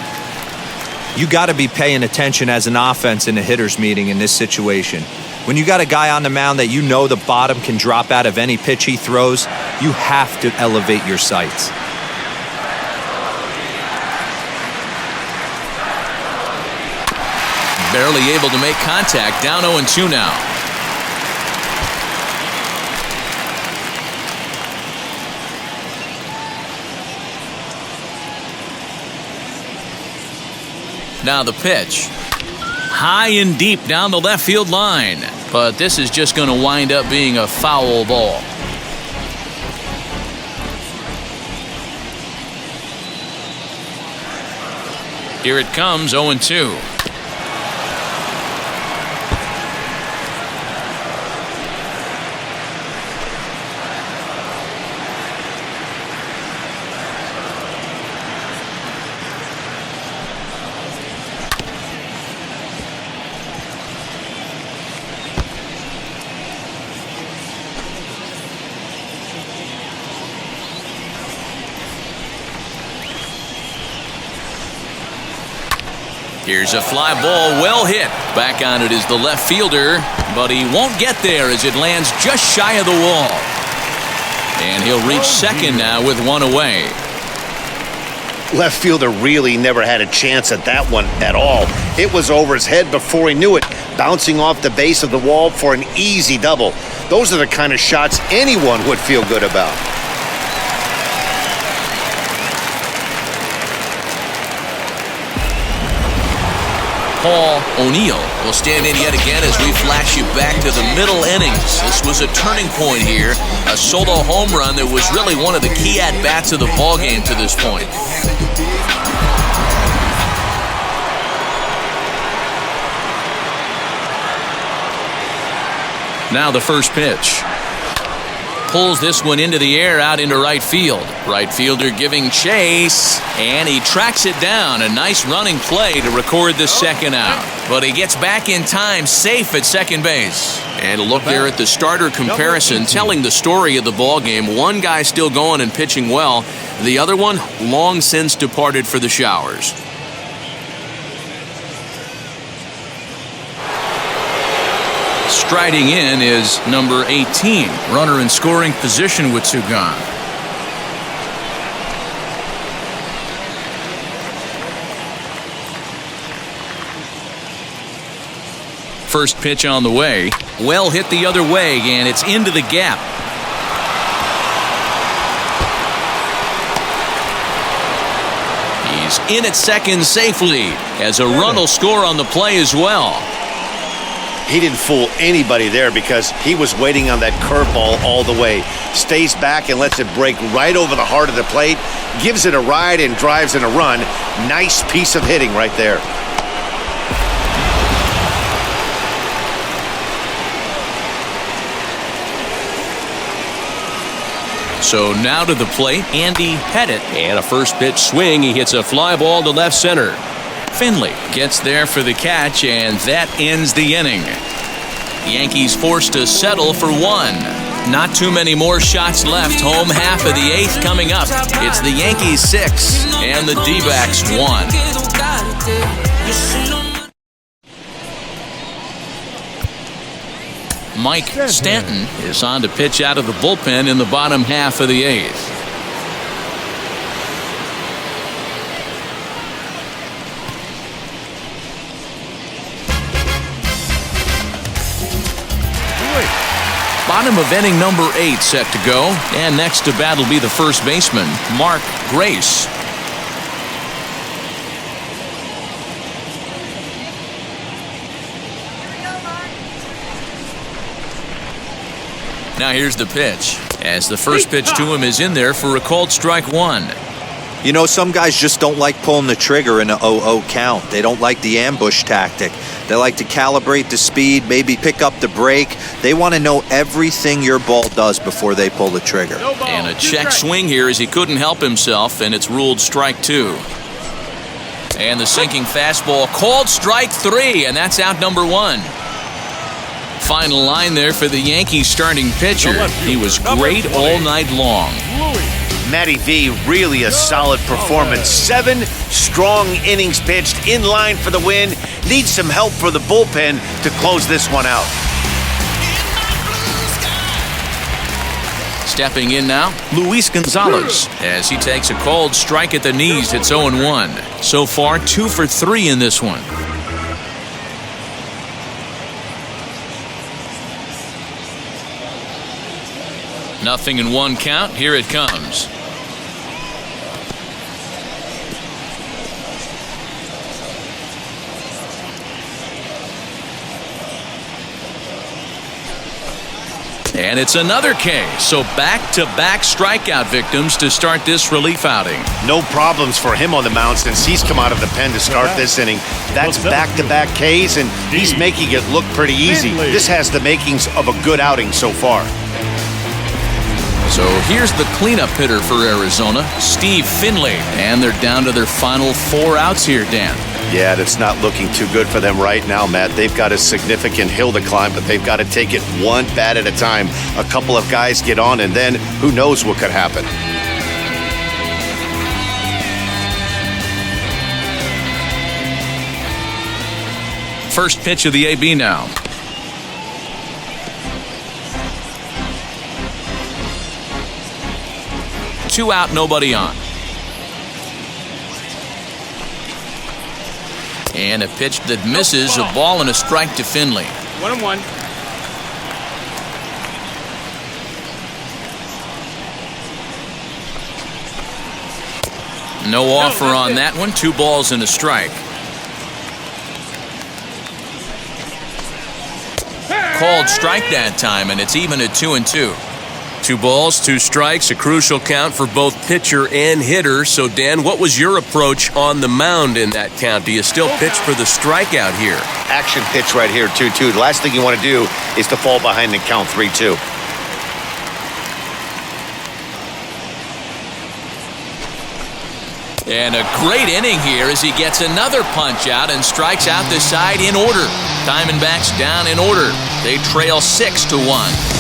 You got to be paying attention as an offense in a hitter's meeting in this situation. When you got a guy on the mound that you know the bottom can drop out of any pitch he throws, you have to elevate your sights. Barely able to make contact. Down 0-2 now. Now the pitch. High and deep down the left field line. But this is just going to wind up being a foul ball. Here it comes, 0-2. Here's a fly ball, well hit. Back on it is the left fielder, but he won't get there as it lands just shy of the wall. And he'll reach second now with one away. Left fielder really never had a chance at that one at all. It was over his head before he knew it, bouncing off the base of the wall for an easy double. Those are the kind of shots anyone would feel good about. Paul O'Neill will stand in yet again as we flash you back to the middle innings. This was a turning point here, a solo home run that was really one of the key at-bats of the ballgame to this point. Now the first pitch. Pulls this one into the air out into right field. Right fielder giving chase, and he tracks it down. A nice running play to record the second out. But he gets back in time, safe at second base. And a look there at the starter comparison, telling the story of the ball game. One guy still going and pitching well. The other one long since departed for the showers. Striding in is number 18, runner in scoring position with two gone. First pitch on the way, well hit the other way, and it's into the gap. He's in at second safely as a run will score on the play as well. He didn't fool anybody there because he was waiting on that curveball all the way. Stays back and lets it break right over the heart of the plate. Gives it a ride and drives in a run. Nice piece of hitting right there. So now to the plate, Andy Pettit. And a first pitch swing. He hits a fly ball to left center. Finley gets there for the catch, and that ends the inning. The Yankees forced to settle for one. Not too many more shots left. Home half of the eighth coming up. It's the Yankees 6 and the D-backs 1. Mike Stanton is on to pitch out of the bullpen in the bottom half of the eighth. Bottom of inning number 8 set to go. And next to bat will be the first baseman, Mark Grace. Now here's the pitch. As the first pitch to him is in there for a called strike one. You know, some guys just don't like pulling the trigger in an 0-0 count. They don't like the ambush tactic. They like to calibrate the speed, maybe pick up the break. They want to know everything your ball does before they pull the trigger. And a check swing here as he couldn't help himself, and it's ruled strike 2. And the sinking fastball called strike 3, and that's out number 1. Final line there for the Yankees starting pitcher. He was great all night long. Matty V, really a solid performance. 7 strong innings pitched, in line for the win. Needs some help for the bullpen to close this one out. Stepping in now, Luis Gonzalez, as he takes a called strike at the knees. It's 0-1. So far, 2 for 3 in this one. Nothing in 1 count. Here it comes. And it's another K. So back-to-back strikeout victims to start this relief outing. No problems for him on the mound since he's come out of the pen to start this inning. That's back-to-back Ks, and he's making it look pretty easy. This has the makings of a good outing so far. So here's the cleanup hitter for Arizona, Steve Finley. And they're down to their final 4 outs here, Dan. Yeah, that's not looking too good for them right now, Matt. They've got a significant hill to climb, but they've got to take it one bat at a time. A couple of guys get on, and then who knows what could happen. First pitch of the AB now. Two out, nobody on. And a pitch that misses, a ball and a strike to Finley. 1-1. No offer on that one. 2 balls and a strike. Called strike that time, and it's even at 2-2. 2 balls, 2 strikes, a crucial count for both pitcher and hitter. So, Dan, what was your approach on the mound in that count? Do you still pitch for the strikeout here? Action pitch right here, 2-2. The last thing you want to do is to fall behind and count 3-2. And a great inning here as he gets another punch out and strikes out the side in order. Diamondbacks down in order. They trail 6-1.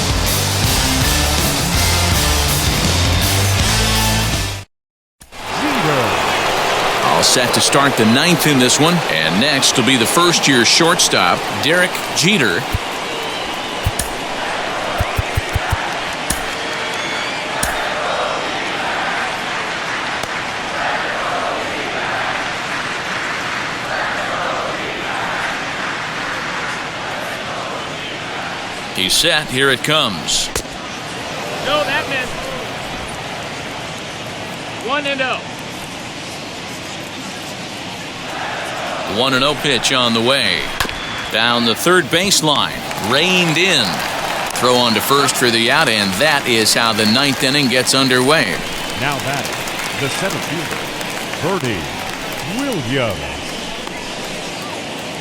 All set to start the 9th in this one. And next will be the first-year shortstop, Derrick Jeter. He's set. Here it comes. No, that missed. 1-0. 1-0 pitch on the way. Down the third baseline. Reined in. Throw on to first for the out, and that is how the 9th inning gets underway. Now batting, the 7th fielder, Bernie Williams.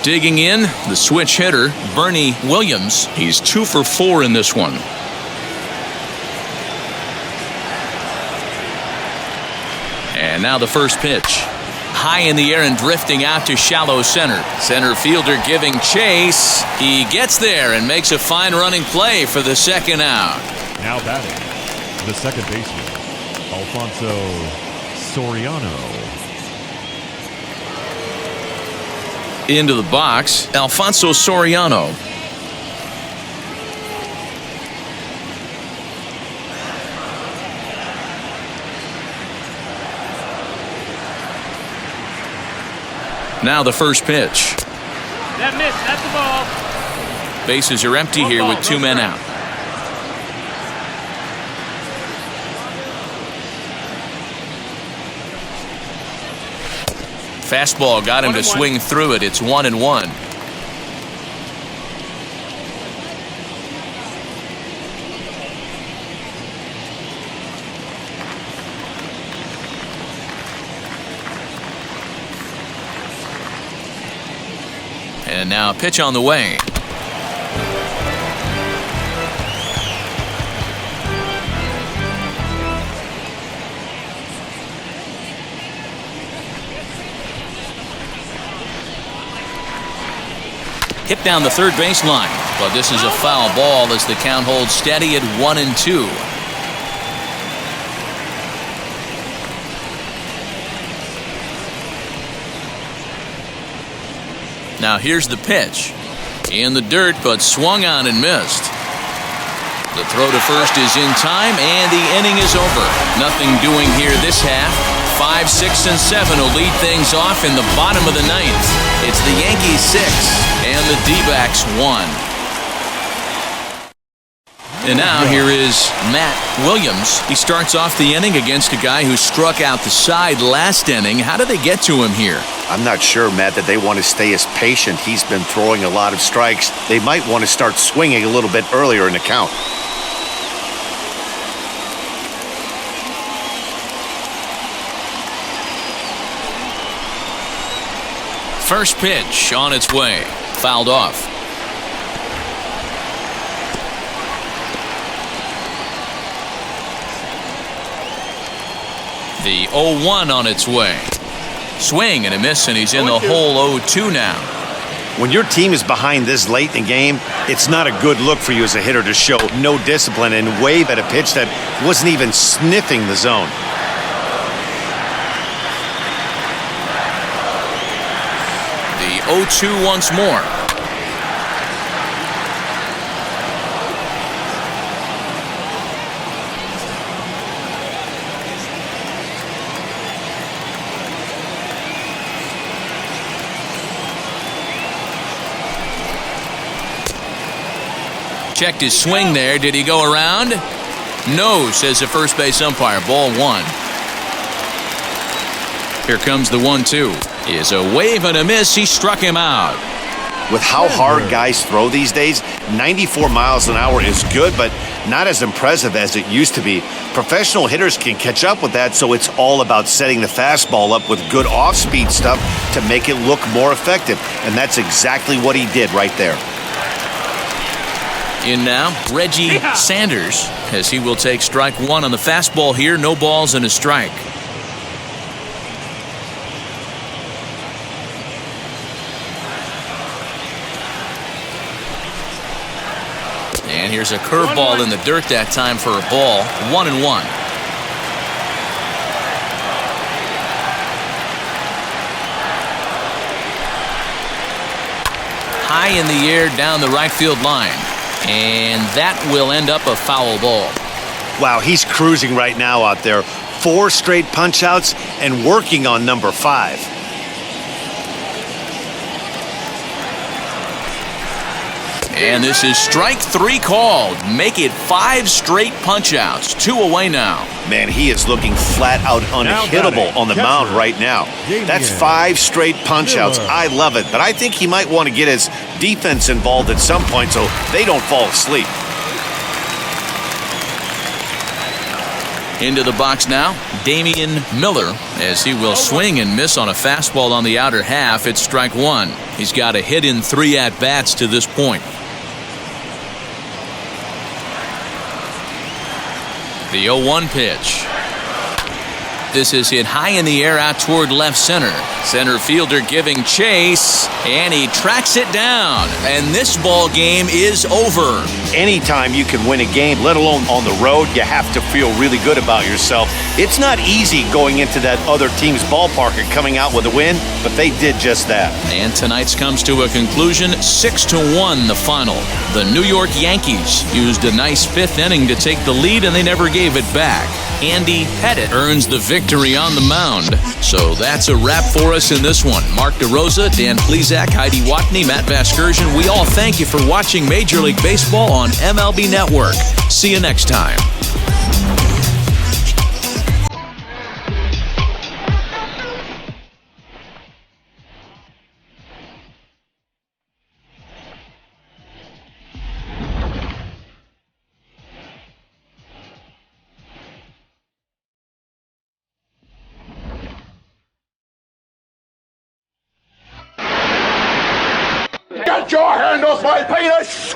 Digging in, the switch hitter, Bernie Williams. He's 2 for 4 in this one. And now the first pitch. High in the air and drifting out to shallow center. Center fielder giving chase. He gets there and makes a fine running play for the 2nd out. Now batting, the 2nd baseman, Alfonso Soriano. Into the box, Alfonso Soriano. Now the first pitch. That missed. That's the ball. Bases are empty here with 2 men out. Fastball got him to swing through it. It's 1-1. And now a pitch on the way. Hit down the third baseline, but this is a foul ball as the count holds steady at 1-2. Now here's the pitch. In the dirt, but swung on and missed. The throw to first is in time, and the inning is over. Nothing doing here this half. 5, 6, and 7 will lead things off in the bottom of the ninth. It's the Yankees 6 and the D-backs 1. And now here is Matt Williams. He starts off the inning against a guy who struck out the side last inning. How did they get to him here? I'm not sure, Matt, that they want to stay as patient. He's been throwing a lot of strikes. They might want to start swinging a little bit earlier in the count. First pitch on its way. Fouled off. The 0-1 on its way. Swing and a miss, and he's in the hole 0-2 now. When your team is behind this late in the game, it's not a good look for you as a hitter to show no discipline and wave at a pitch that wasn't even sniffing the zone. The 0-2 once more. Checked his swing there. Did he go around? No, says the first base umpire. Ball 1. Here comes the 1-2. Is a wave and a miss. He struck him out. With how hard guys throw these days, 94 miles an hour is good, but not as impressive as it used to be. Professional hitters can catch up with that, so it's all about setting the fastball up with good off-speed stuff to make it look more effective, and that's exactly what he did right there. In now, Reggie Sanders, as he will take strike 1 on the fastball here. No balls and a strike. And here's a curveball in the dirt that time for a ball. 1-1. High in the air down the right field line. And that will end up a foul ball. Wow, he's cruising right now out there. 4 straight punch-outs and working on number 5. And this is strike 3 called. Make it 5 straight punch-outs. 2 away now. Man, he is looking flat out unhittable on the mound right now. That's 5 straight punch-outs. I love it, but I think he might want to get his defense involved at some point so they don't fall asleep. Into the box now, Damian Miller, as he will swing and miss on a fastball on the outer half. It's strike 1. He's got a hit in 3 at-bats to this point. The 0-1 pitch. This is hit high in the air out toward left center. Center fielder giving chase, and he tracks it down. And this ball game is over. Anytime you can win a game, let alone on the road, you have to feel really good about yourself. It's not easy going into that other team's ballpark and coming out with a win, but they did just that. And tonight's comes to a conclusion, 6-1 the final. The New York Yankees used a nice 5th inning to take the lead, and they never gave it back. Andy Pettit earns the victory on the mound. So that's a wrap for us in this one. Mark DeRosa, Dan Plesac, Heidi Watney, Matt Vasgersian, we all thank you for watching Major League Baseball on MLB Network. See you next time. Get your hand off my penis!